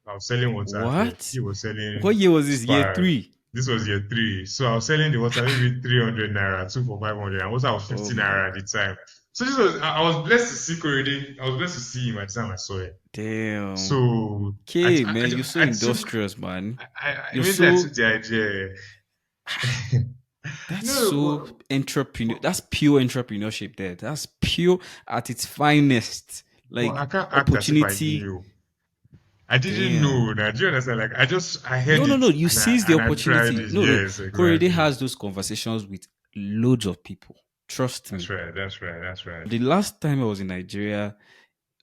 I was selling water then. What? He was What selling year was this? Year Spark. three. This was year three. So I was selling the water maybe 300 naira, two for 500, and water was Oh 50 my naira at the time. So this was, I was blessed to see Korede. I was blessed to see him at the time I saw him. damn. So Okay, man, you're so industrious, man. You're immediately I took so the idea. that's No, so entrepreneur. That's pure entrepreneurship there. That's pure at its finest. but Like I can't act as if I opportunity. knew. I didn't Damn. know. Now, do you understand? Like I No, heard no, it no. You and seize the I tried opportunity. it. No, no. Yes, Korede exactly. has those conversations with loads of people. Trust That's me. right. That's right. That's right. The last time I was in Nigeria,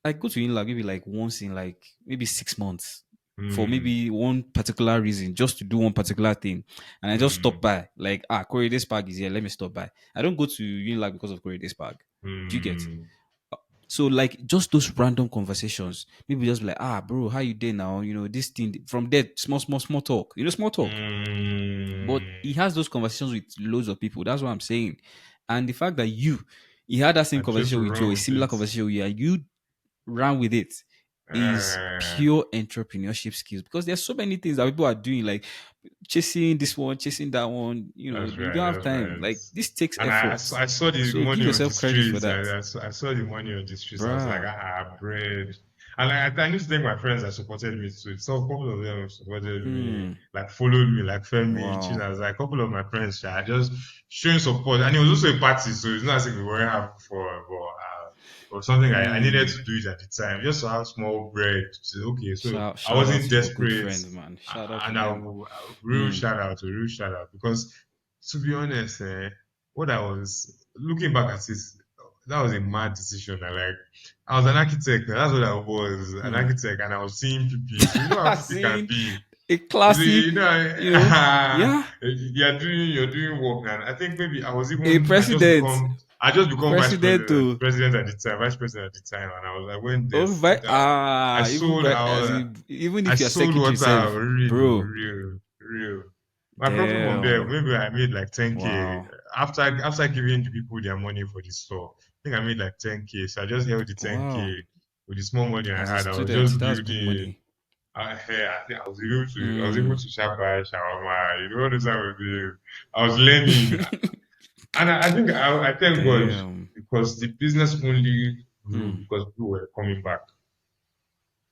I go to Inla maybe like once in like maybe 6 months for Hmm. maybe one particular reason, just to do one particular thing. And I just stop Hmm. by, like, Corridor Park is here, let me stop by. I don't go to Unilag because of Corridor Park. Do you get? Hmm. So like just those random conversations, maybe just be like, bro, how you doing now? This thing from there, small talk. Small talk. But he Hmm. has those conversations with loads of people. That's what I'm saying. And the fact that he had that same I chose conversation to with you, run a with similar it. conversation with you, and you ran with it is Uh, pure entrepreneurship skills because there's so many things that people are doing, like chasing this one, chasing that one. that's You right. don't have That's time. right. Like this takes And effort. I saw the So give money on the yourself credit for streets. that. I saw the money on the streets. I was like, Bruh. bread. And I used to thank my friends that supported me too. So a couple of them supported me, Hmm. like followed me, like Femi, Wow. Chinas, like a couple of my friends, yeah, just showing support. And it was also a party, so it's not as if we weren't having for, but it was something I needed Hmm. to do it at the time, just to have small bread. To say, okay, so I Shout out wasn't to your good desperate, friends, man. Shout out to and them. real Hmm. shout out, a real shout out, because to be honest, what I was looking back at this, that was a mad decision. I was an architect. That's what I was, an Hmm. architect, and I was seeing PP. So you know how PP can Seeing be. a You see, classy, yeah, you're doing work, and I think maybe a president, I just become president to president at the time, vice president at the time, and I went there. oh, even as in, even I if you're sold secretary self, water, bro. real. My profit from there, Damn. maybe I made like 10K Wow. after giving the people their money for the store. I think I made like 10K. So I just held the Wow. 10K with the small money I As a had. I was student, just that's good building. money. I was able to Mm. shop by shawarma. You know what I was doing? I was learning, and I think I thank God Damn. because the business only grew Hmm. because people were coming back.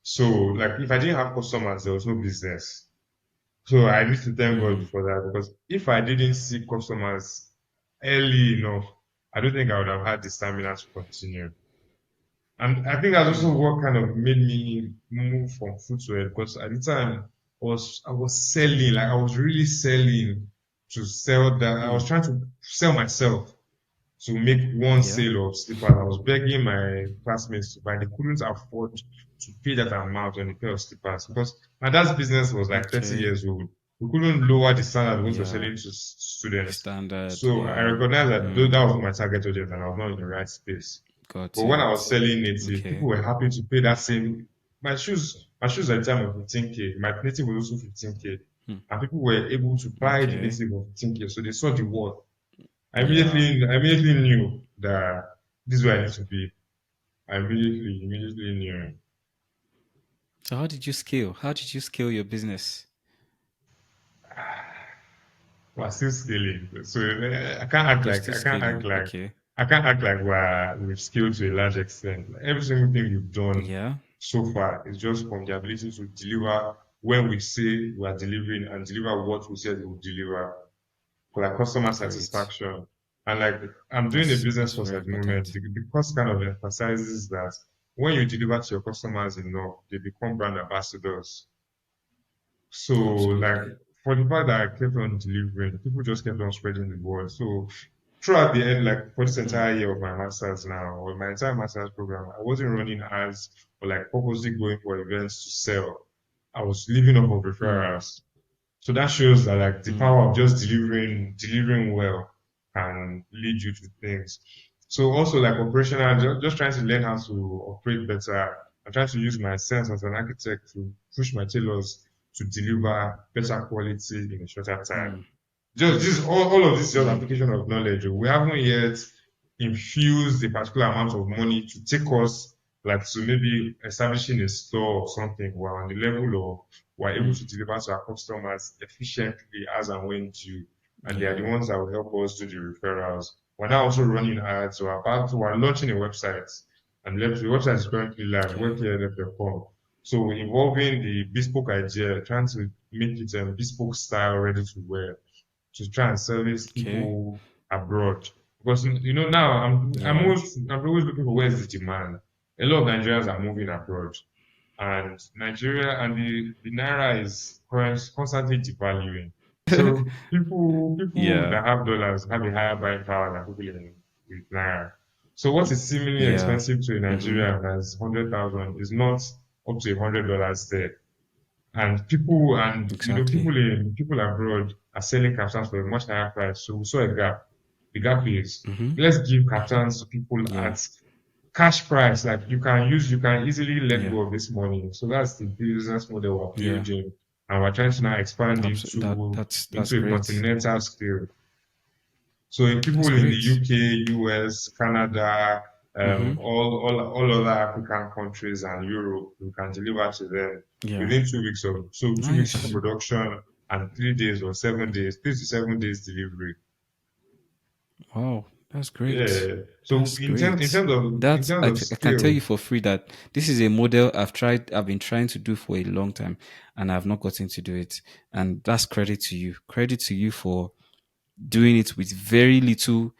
So like if I didn't have customers, there was no business. So I need to thank Hmm. God for that because if I didn't see customers early enough, I don't think I would have had the stamina to continue. And I think that's also Hmm. what kind of made me move from footwear because at the time I was selling, like I was really selling to sell that I Hmm. was trying to sell myself to make one Yeah. sale of slippers. I was begging my classmates to buy. They couldn't afford to pay that amount on a pair of slippers because my dad's business was like 30 Okay. years old. We couldn't lower the standard because we're Yeah. selling to students. Standard. So I Yeah. recognized that Hmm. that was not my target audience and I was not in the right space. Got But when I was it. selling native, people Okay. were happy to pay that same. My shoes at the time were 15K. My native was also 15K. Hmm. And people were able to buy the Okay. native for 15K. So they saw the worth. Yeah. I immediately knew that this is where I need to be. I immediately knew. So how did you scale? How did you scale your business? We're still scaling. So You're still scaling. Okay. I can't act like we've scaled to a large extent. Like every single thing we've done Yeah. so far is just from the ability to deliver when we say we are delivering and deliver what we said we will deliver. For like customer Great. satisfaction. And like I'm doing a business That's course very at the moment. important. The course kind of emphasizes that when you deliver to your customers enough, they become brand ambassadors. So like Absolutely. for the part that I kept on delivering, people just kept on spreading the word. So throughout the end, like for this Hmm. entire year of my masters now, or my entire masters program, I wasn't running ads or like purposely going for events to sell. I was living off of Hmm. referrals. So that shows that like the Hmm. power of just delivering well can lead you to things. So also like operational, just trying to learn how to operate better. I'm trying to use my sense as an architect to push my tailors to deliver better quality in a shorter time. Mm. Just this, all of this is just Mm. application of knowledge. We haven't yet infused a particular amount of money to take us like to maybe establishing a store or something. We're on the level of we're able Mm. to deliver to our customers efficiently as and when due. And they are the Yeah. ones that will help us do the referrals. We're now also running ads. So we're launching a website. And the website is currently live, Okay. webknf.com. So involving the bespoke idea, trying to make it a bespoke style ready to wear to try and service Okay. people abroad. Because now Yeah. I'm always looking for where's the demand. A lot of Nigerians are moving abroad, and Nigeria and the naira is constantly devaluing. So people Yeah. that have dollars have a higher buying power than people in with naira. So what is seemingly Yeah. expensive to a Mm-hmm. Nigerian as 100,000 is not up to $100 there. And people and Exactly. people abroad are selling captains for a much higher price. So we saw a gap. The gap is Mm-hmm. let's give captains to people Yeah. at cash price. Like you can easily let Yeah. go of this money. So that's the business model we're Yeah. building, and we're trying to now expand That's into a great. continental scale. So in people That's in the great. UK, US, Canada, Mm-hmm. all other African countries and Europe, we can deliver to them Yeah. within 2 weeks of 2 weeks of Nice. production and 3 days or 7 days, 3 to 7 days delivery. Wow. That's great. Yeah. So That's great. in That's terms of I can tell you scale, for free that this is a model I've been trying to do for a long time and I've not gotten to do it. And that's credit to you. Credit to you for doing it with very little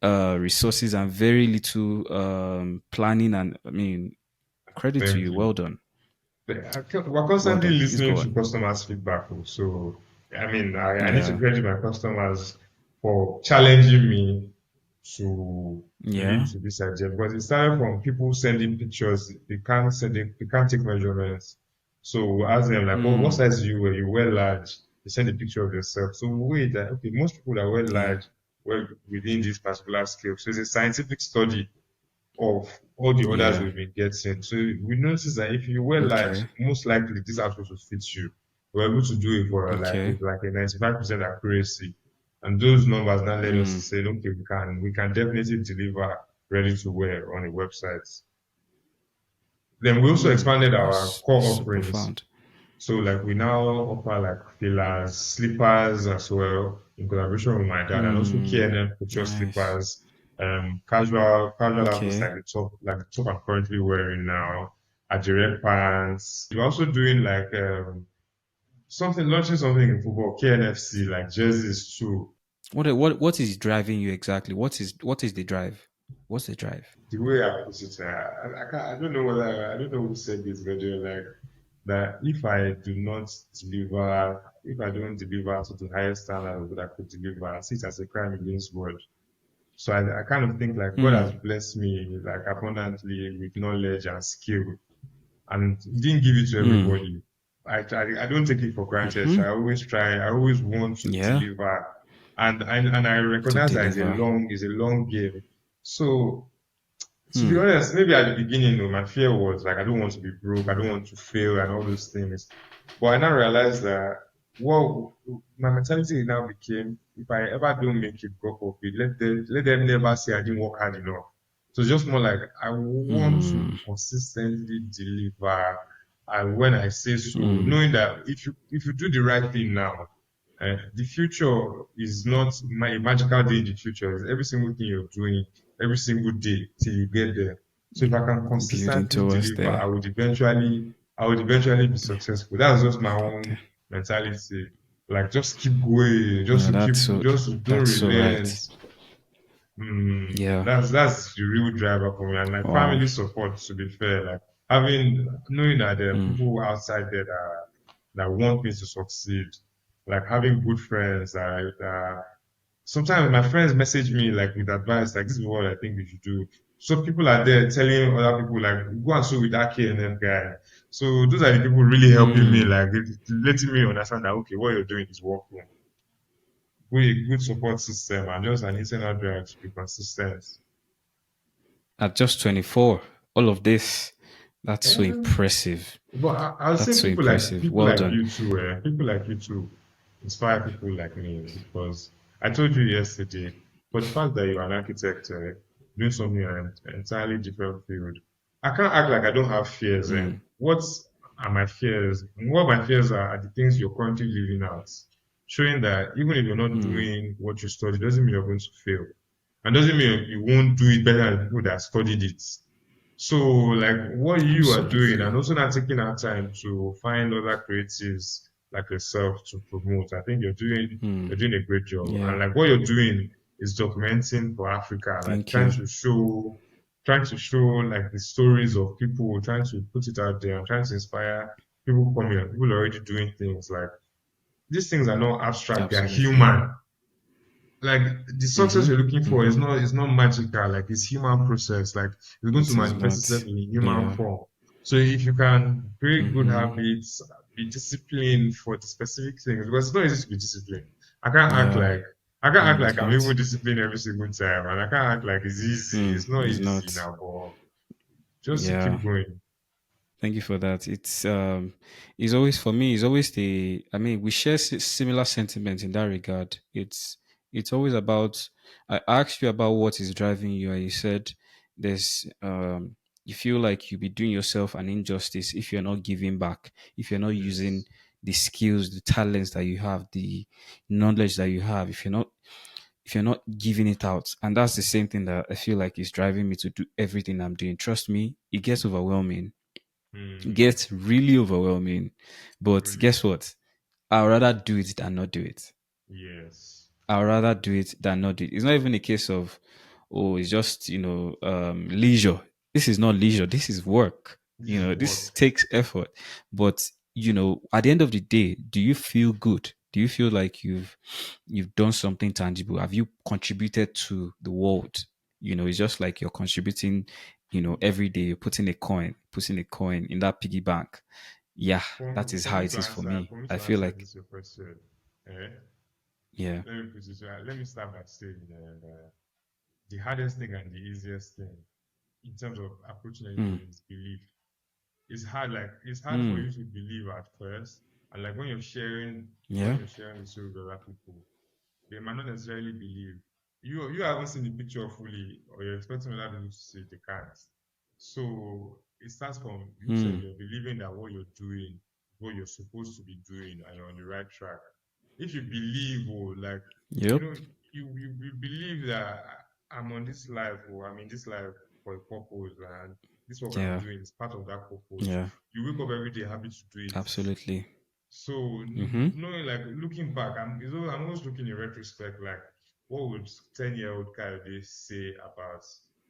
resources and very little planning, and I mean credit to thank you. you. Well done. We're Well constantly done. Please listening go to on. customers' feedback. So, I mean, I need to Yeah. credit my customers for challenging me to lead Yeah. to this idea because it started from people sending pictures. They can't take measurements. So we ask them like, what Mm. size you wear? You wear large. They send a picture of yourself. So we wait that okay, most people that wear Yeah. large were within this particular scale. So it's a scientific study of all the orders Yeah. we've been getting. So we noticed that if you wear large, Okay. most likely this outfit will fit you. We're able to do it for Okay. like a 95% accuracy. And those numbers now led us to Mm. say, okay, we can definitely deliver ready to wear on a website. Then we also Mm. expanded our That's core so offerings. profound. So like we now offer like fillers, slippers as well in collaboration with my dad, and also Mm. KNF Couture Nice. slippers, casual outfits Okay. like the top I'm currently wearing now, direct pants. We're also doing like launching something in football, KNFC, like jerseys too. What is driving you exactly? What is the drive? What's the drive? The way I put it, I don't know I don't know who said this, but they're like that if I don't deliver to the highest standard that I could deliver, I see it as a crime against God. So I kind of think like God has Mm. blessed me like abundantly with knowledge and skill, and He didn't give it to Mm. everybody. I don't take it for granted. So Mm-hmm. I always want to Yeah. deliver, and I To recognize that deliver. it's a long game. So to be Hmm. honest, maybe at the beginning, my fear was like, I don't want to be broke, I don't want to fail, and all those things. But I now realized that, well, my mentality now became, if I ever don't make it, God forbid, let them never say I didn't work hard enough. So it's just more like, I want to Hmm. consistently deliver. And when I say so, Hmm. knowing that if you do the right thing now, the future is not a magical day in the future. It's every single thing you're doing every single day till you get there. So if I can Building consistently towards deliver, there. I would eventually be Yeah. successful. That's just my Okay. own mentality. Like just keep going, No, just don't that's so relent. right. Yeah. That's the real driver for me. And like Wow. family support, to be fair, like knowing that there are Hmm. people outside there that want me to succeed, like having good friends that sometimes my friends message me like with advice, like this is what I think you should do. So people are there telling other people like go and sew with that KNF guy. So those are the people really helping me, Hmm. like letting me understand that okay, what you're doing is working. With a good support system and just an internal drive to be consistent. At just 24, all of this. That's so And impressive. but I'll That's say so people like impressive. people Well like done. you too, people like you too inspire people like me because I told you yesterday, for the fact that you're an architect, doing something in an entirely different field, I can't act like I don't have fears. Mm, What are my fears? What my fears are the things you're currently living out, showing that even if you're not mm, doing what you study, doesn't mean you're going to fail, and doesn't mean you won't do it better than people that studied it. So, like what you are doing, absolutely. and also not taking our time to find other creatives like yourself to promote. I think you're Mm, doing a great job. And yeah. like what you're doing is documenting for Africa, like Thank you. trying to show like the stories of people, trying to put it out there and trying to inspire people coming and people already doing things. Like these things are not abstract, they are Absolutely. human. Like the success Mm-hmm. you're looking for Mm-hmm. is not magical, like it's human process, like it's going to It is manifest not. itself in human Yeah. form. So if you can create good Mm-hmm. habits, be disciplined for the specific things, because it's not easy to be disciplined. I can't act Yeah. like I can't act It's like I'm even not. disciplined every single time, and I can't act like it's easy. It's not It's easy not. now, but just to Yeah. keep going. Thank you for that. It's always for me. It's always the. I mean, we share similar sentiments in that regard. It's always about. I asked you about what is driving you, and you said there's. You feel like you'll be doing yourself an injustice if you're not giving back, if you're not using Yes. the skills, the talents that you have, the knowledge that you have. If you're not giving it out, and that's the same thing that I feel like is driving me to do everything I'm doing. Trust me, it gets overwhelming, Hmm. gets really overwhelming. But Really. guess what? I'd rather do it than not do it. Yes. I'd rather do it than not do it. It's not even a case of, oh, it's just, leisure. This is not leisure. This is work. This is This work. takes effort. But, at the end of the day, do you feel good? Do you feel like you've done something tangible? Have you contributed to the world? It's just like you're contributing, every day you're putting a coin in that piggy bank. Yeah, that is how it is for me. For me I to feel answer like, this your question, eh, yeah. let me put it right. Let me start by saying the hardest thing and the easiest thing in terms of approaching Mm, anything is belief. It's hard for mm, you to believe at first, and like when yeah. you're sharing the story with other people, they might not necessarily believe. You haven't seen the picture fully, or you're expecting other people to see it, they can't. So it starts from you said Mm, you're believing that what you're doing, what you're supposed to be doing, and you're on the right track. If you believe, oh, like you yep. know, you believe that I'm on this life, or I'm in this life for a purpose, and this work I'm Yeah. doing is part of that purpose. Yeah. You wake up every day happy to do it. Absolutely. So Mm-hmm. knowing, like looking back, I'm always looking in retrospect, like what would 10-year-old Kayode say about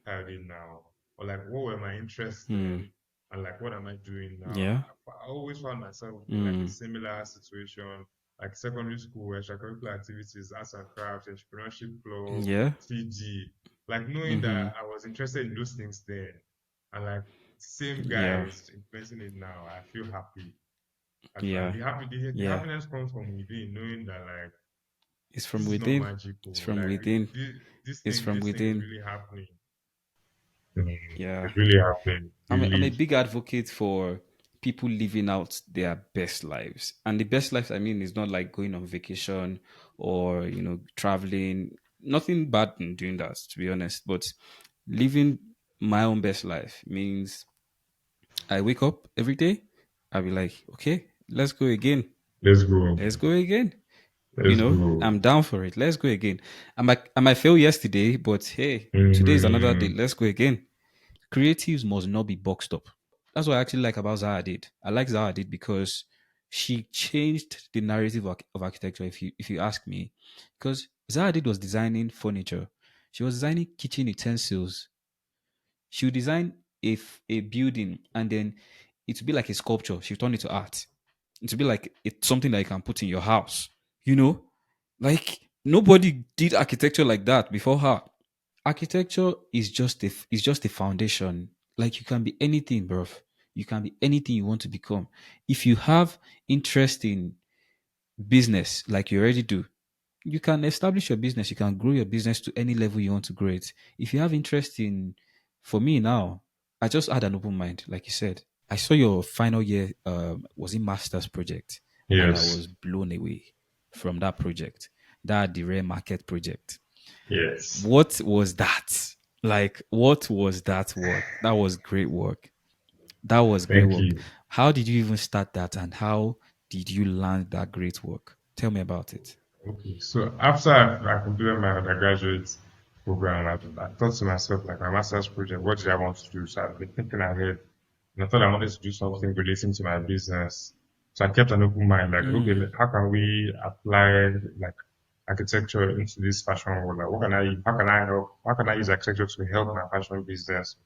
Kayode now, or like what were my interests Mm, then, and like what am I doing now? yeah. I always found myself in like a Mm, similar situation, like secondary school, extracurricular activities, arts and crafts, entrepreneurship club, yeah. 3G, like knowing Mm-hmm. that I was interested in those things then, and like same Yeah. guys implementing it now, I feel happy. And Yeah. the Yeah. happiness comes from within, knowing that like It's from this is not within. It's magical. from Like within. It's from this thing is within. really happening. Yeah. It's really happening. I'm a Believe. big advocate for people living out their best lives. And the best life I mean is not like going on vacation or, traveling. Nothing bad in doing that, to be honest. But living my own best life means I wake up every day, I'll be like, okay, let's go again. Let's go. Let's go again. Let's go. I'm down for it. Let's go again. I might fail yesterday, but hey, today is another day. Hmm. Let's go again. Creatives must not be boxed up. That's what I actually like about Zahra Hadid. I like Zahra Hadid because she changed the narrative of architecture. If you ask me, because Zahra Hadid was designing furniture, she was designing kitchen utensils. She would design a building and then it would be like a sculpture. She would turn it to art. It would be like it's something that you can put in your house. You know, like nobody did architecture like that before her. Architecture is just a foundation. Like you can be anything, bro. You can be anything you want to become. If you have interest in business, like you already do, you can establish your business. You can grow your business to any level you want to grow it. If you have interest in, for me now, I just had an open mind, like you said. I saw your final year was it master's project, and I Yes, was blown away from that project, that the rare market project. yes. What was that? Like, what was that work? That was great work. That was great Thank work. you. How did you even start that, and how did you land that great work? Tell me about it. Okay, so after I completed my undergraduate program, I thought to myself, like my master's project, what did I want to do? So I've been thinking ahead, and I thought I wanted to do something relating to my business. So I kept an open mind, like, okay, Mm, how can we apply like architecture into this fashion world? Like, how can I help, how can I use architecture to help my fashion business?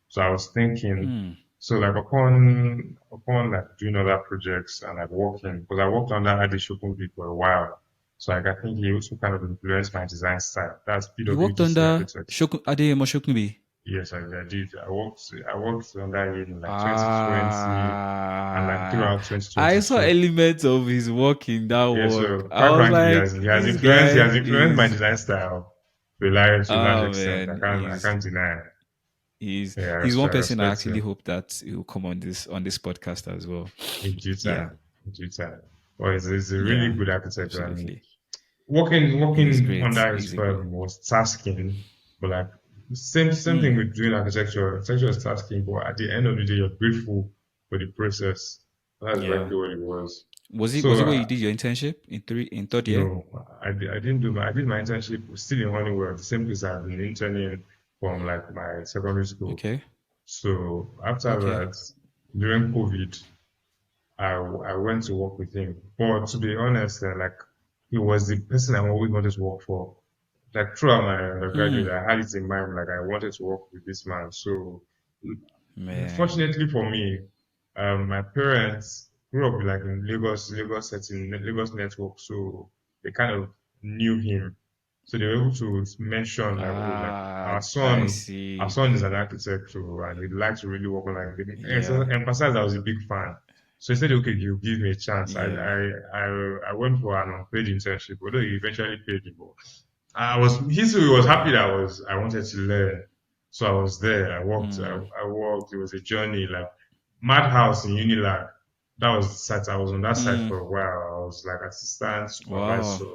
So I was thinking, mm. so like upon like doing other projects and like working, because I worked under Adi Shokunbi for a while. So like I think he also kind of influenced my design style. That's You worked PWGC under architects. Adeyemo Shokunbi. Yes, I did. I worked under him in like 2020 and like Ah, throughout I saw 2022. elements of his work in that Yeah, work. so I quite was frankly, like, this he guy has influenced my is, design style to a large oh extent. man, I can't deny it. Yeah, he's one I person I respect actually him. hope that he will come on this podcast as well. In due Yeah, time. In due time. Well, he's a really yeah, good architect, and absolutely. He's working great. under his He's a good. firm was tasking, but like same thing Mm, with doing architecture. Architecture is tasking, but at the end of the day, you're grateful for the process. That's yeah. exactly what it was. Was So it where you did your internship in third year? no, I didn't I did my internship still in Honeywell, the same place I've been interning from like my secondary school. Okay. So after Okay. that, during COVID, I went to work with him. But to be honest, like he was the person I always wanted to work for. Like throughout my undergraduate, Mm, I had it in mind like I wanted to work with this man. So man. fortunately for me, my parents grew up like in Lagos setting, Lagos network, so they kind of knew him. So they were able to mention like, oh, like Ah, I our see. son is an architect, so and he'd like to really work on like Yeah. emphasize I was a big fan. So he said, okay, you give me a chance. Yeah. I went for an unpaid internship, although he eventually paid me. But he was happy that I wanted to learn. So I was there. Mm, I worked. It was a journey, like Madhouse in Unilag. That was the site. I was on that site mm. for a while. I was like assistant Wow. supervisor.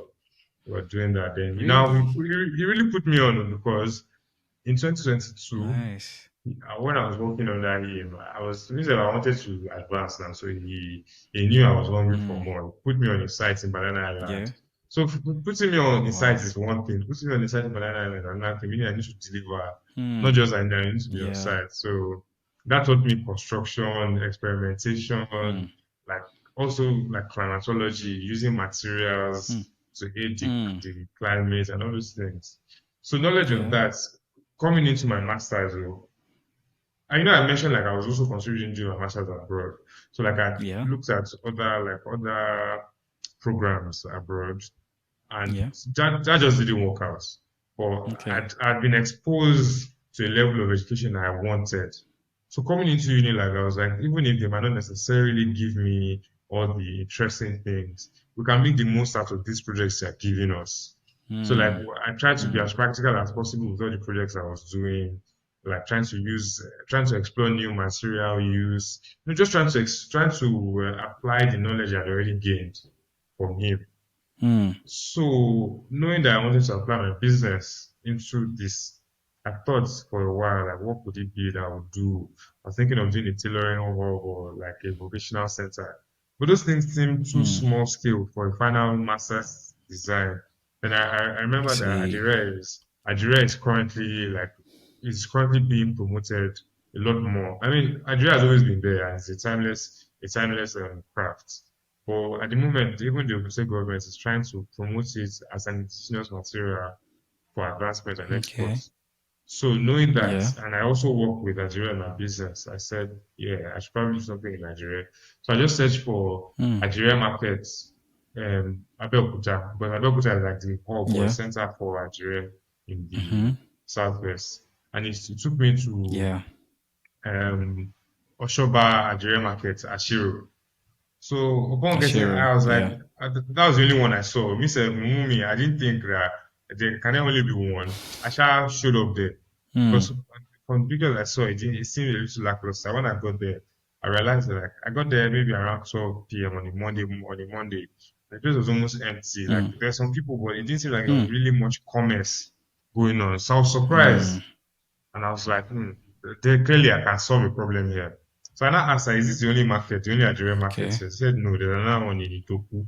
We were doing that. Then Really? he really put me on because in 2022, Nice. when I was working under him, he said I wanted to advance now, so he knew I was hungry for Mm, more. He put me on his site in Banana Island. yeah. So putting me on his site Wow. is one thing. Putting me on his site in Banana Island is another thing. Meaning I need to deliver, not Mm, just I need to be on yeah. site. So that taught me construction, experimentation, Mm, like also like climatology, using materials mm, to aid mm. the climate and all those things. So knowledge of Yeah. that coming into my master's, I know I mentioned like I was also considering doing my master's abroad. So like I Yeah. looked at other programs abroad, and Yeah. that just didn't work out. But Okay. I'd been exposed to a level of education I wanted. So coming into uni, like I was like, even if they might not necessarily give me all the interesting things, we can make the most out of these projects they're giving us. So like Mm, I tried to be mm. as practical as possible with all the projects I was doing, like trying to explore new material use, just trying to apply the knowledge I'd already gained from him. Mm, So knowing that I wanted to apply my business into this, I thought for a while, like what could it be that I would do? I was thinking of doing a tailoring work or like a vocational center. But those things seemed too mm. small scale for a final master's design. And I remember that See. Adira is currently being promoted a lot more. I mean, Adira has always been there and it's a timeless craft. But at the moment, even the state government is trying to promote it as an indigenous material for advancement and Okay. exports. So knowing that, Yeah. and I also work with Nigeria in my business, I said, yeah, I should probably do something in Nigeria. So I just searched for Mm, Nigeria markets, Abeokuta, but Abeokuta is like the hub or yeah. center for Nigeria in Mm-hmm. the southwest. And it took me to Yeah. um, Oshoba Nigeria market, Ashiro. So upon getting, Ashiro. I was like, Yeah. that was the only one I saw. Me said, Mummy, I didn't think that there can only be one. I shall showed up there Mm, because from the videos I saw, it seemed a little lackluster. When I got there, I realized that like I got there maybe around 12 p.m. on a Monday. The place was almost empty. Like Mm. there's some people, but it didn't seem like there was Mm. really much commerce going on. So I was Mm. surprised, and I was like, clearly I can solve a problem here. So I now asked her, is this the only market, the only Nigerian market Okay. here? She said, no, there's another one in Itoku.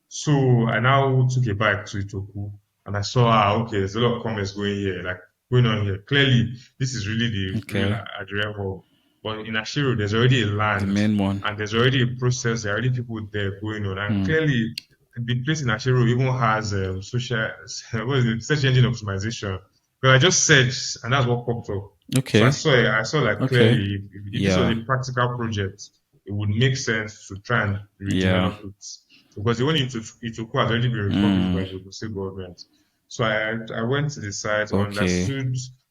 So I now took a bike to Itoku and I saw, okay, there's a lot of comments going here, like going on here. Clearly, this is really the real Okay. Adrian hub. But in Ashiro, there's already a The land main one. and there's already a process, there are already people there going on. And Mm. clearly, the place in Ashiro even has social, what is it, search engine optimization. But I just searched and that's what popped up. So Okay. I saw like Okay. clearly, if this was Yeah. a practical project, it would make sense to try and Yeah. redevelop it because the one it took has already been refurbished by Mm. the state government. So I went to the site, Okay.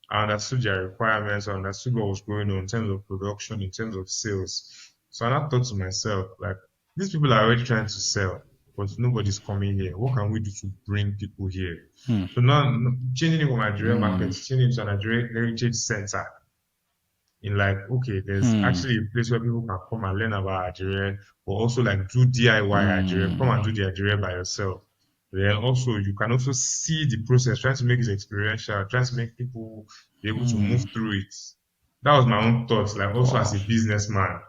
I understood their requirements, I understood what was going on in terms of production, in terms of sales. So I now thought to myself, like, these people are already trying to sell, but nobody's coming here. What can we do to bring people here? Mm. So now changing it from Nigerian market, Mm. changing it to a Nigerian heritage center in like, okay, there's Mm. actually a place where people can come and learn about Nigerian, but also like do DIY Nigerian, come Mm. and do the Nigerian by yourself. Then also you can also see the process, trying to make it experiential, trying to make people be able to move Mm. through it. That was my own thoughts, like also as Wow. a businessman.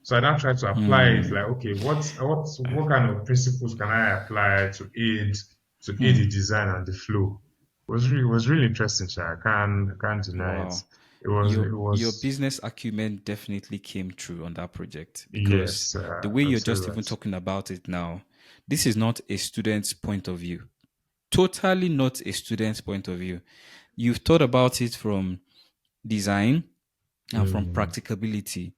So I now try to apply it, Mm. like, okay, what kind of principles can I apply to aid Mm. the design and the flow? It was really interesting, Sha. I can't deny it. Wow. It was Your it your was business acumen definitely came true on that project because Yes, the way I'd you're say just even that. talking about it now, this is not a student's point of view. Totally not a student's point of view. You've thought about it from design and from Mm, practicability.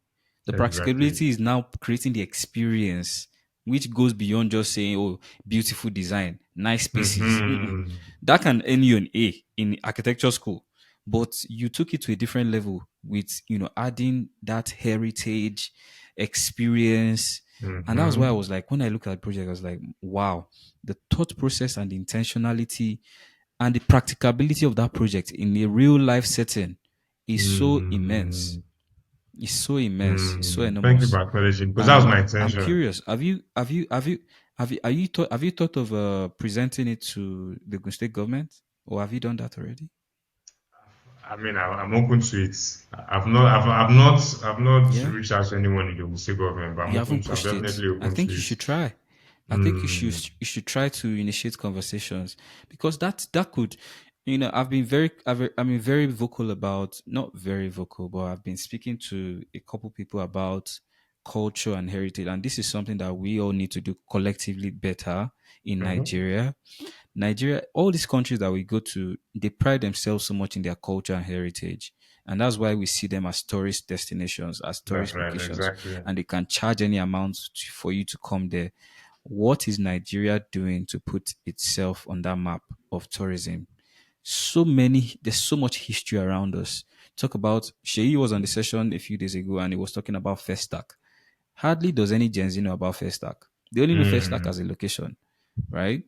The exactly. practicability is now creating the experience, which goes beyond just saying, "Oh, beautiful design, nice spaces." Mm-mm. Mm-hmm. That can earn you an A in architecture school, but you took it to a different level with adding that heritage experience. And that was why I Mm-hmm. was like, when I look at the project, I was like, wow, the thought process and the intentionality and the practicability of that project in a real life setting is so immense. Mm, It's so immense. It's so Thank you enormous. for acknowledging, because that was And my I'm intention. curious. Have you thought of presenting it to the Ogun State government, or have you done that already? I mean, I'm open to it. I've not Yeah, reached out to anyone in the state government, but you haven't I'm pushed it. definitely I open think to you it. should try. I think Mm, you should try to initiate conversations because that could, I've been very vocal about, not very vocal, but I've been speaking to a couple people about culture and heritage, and this is something that we all need to do collectively better in mhm. Nigeria. Nigeria, all these countries that we go to, they pride themselves so much in their culture and heritage. And that's why we see them as tourist destinations, as That's tourist right, locations, exactly. and they can charge any amount for you to come there. What is Nigeria doing to put itself on that map of tourism? There's so much history around us. Talk about, Sheyi was on the session a few days ago and he was talking about Festac. Hardly does any Gen Z know about Festac. They only know Festac Mm, as a location, right?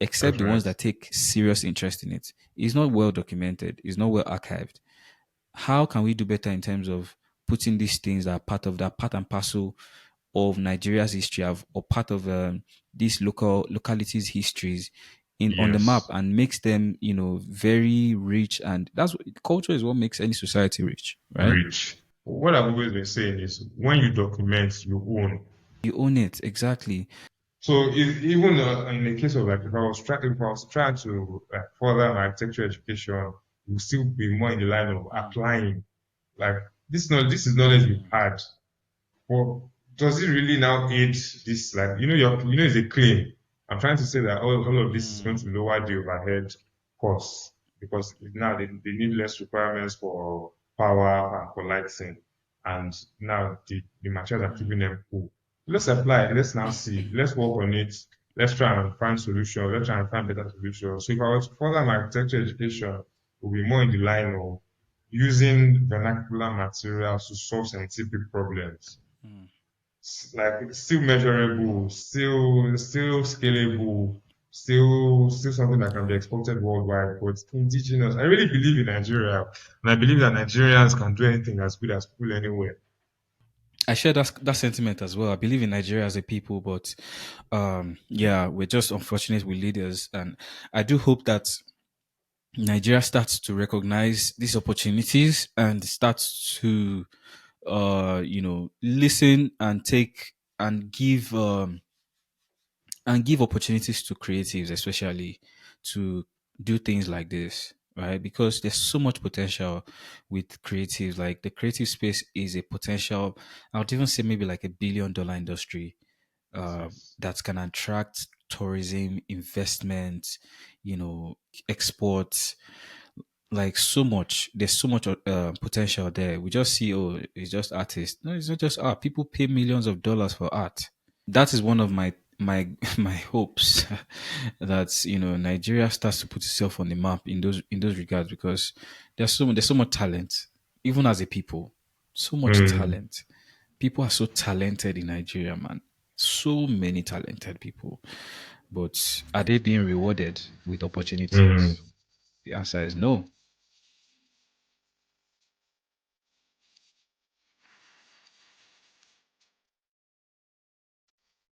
Except that's the ones right. that take serious interest in it. It's not well documented, it's not well archived. How can we do better in terms of putting these things that are part of that, part and parcel of Nigeria's history or part of these localities' histories in on the map Yes. and makes them, very rich. And that's what culture is, what makes any society rich, right? Rich. What I've always been saying is when you document, you own. You own it, exactly. So even in the case of like if I was trying to further my architecture education, it would still be more in the line of Mm, applying. Like this is knowledge we've mm, had. But does it really now aid this? Like it's a claim. I'm trying to say that all of this is going mm, to lower the overhead costs because now they need less requirements for power and for lighting, and now the materials are keeping mm, them cool. Let's apply. Let's now see. Let's work on it. Let's try and find solutions. Let's try and find better solutions. So if I was to further my architecture education, it would be more in the line of using vernacular materials to solve scientific problems, mm, like still measurable, still scalable, still something that can be exported worldwide. But indigenous, I really believe in Nigeria, and I believe that Nigerians can do anything as good as people anywhere. I share that sentiment as well. I believe in Nigeria as a people, but yeah, we're just unfortunate with leaders, and I do hope that Nigeria starts to recognize these opportunities and starts to listen and take and give opportunities to creatives, especially to do things like this, right? Because there's so much potential with creatives. Like the creative space is a potential, I would even say maybe like $1 billion industry Yes, yes. that can attract tourism, investment, exports, like so much. There's so much potential there. We just see, oh, it's just artists. No, it's not just art. People pay millions of dollars for art. That is one of my my hopes that Nigeria starts to put itself on the map in those regards, because there's so much talent, even as a people, so much Mm, talent. People are so talented in Nigeria, man. So many talented people, but are they being rewarded with mm, opportunities? The answer is no.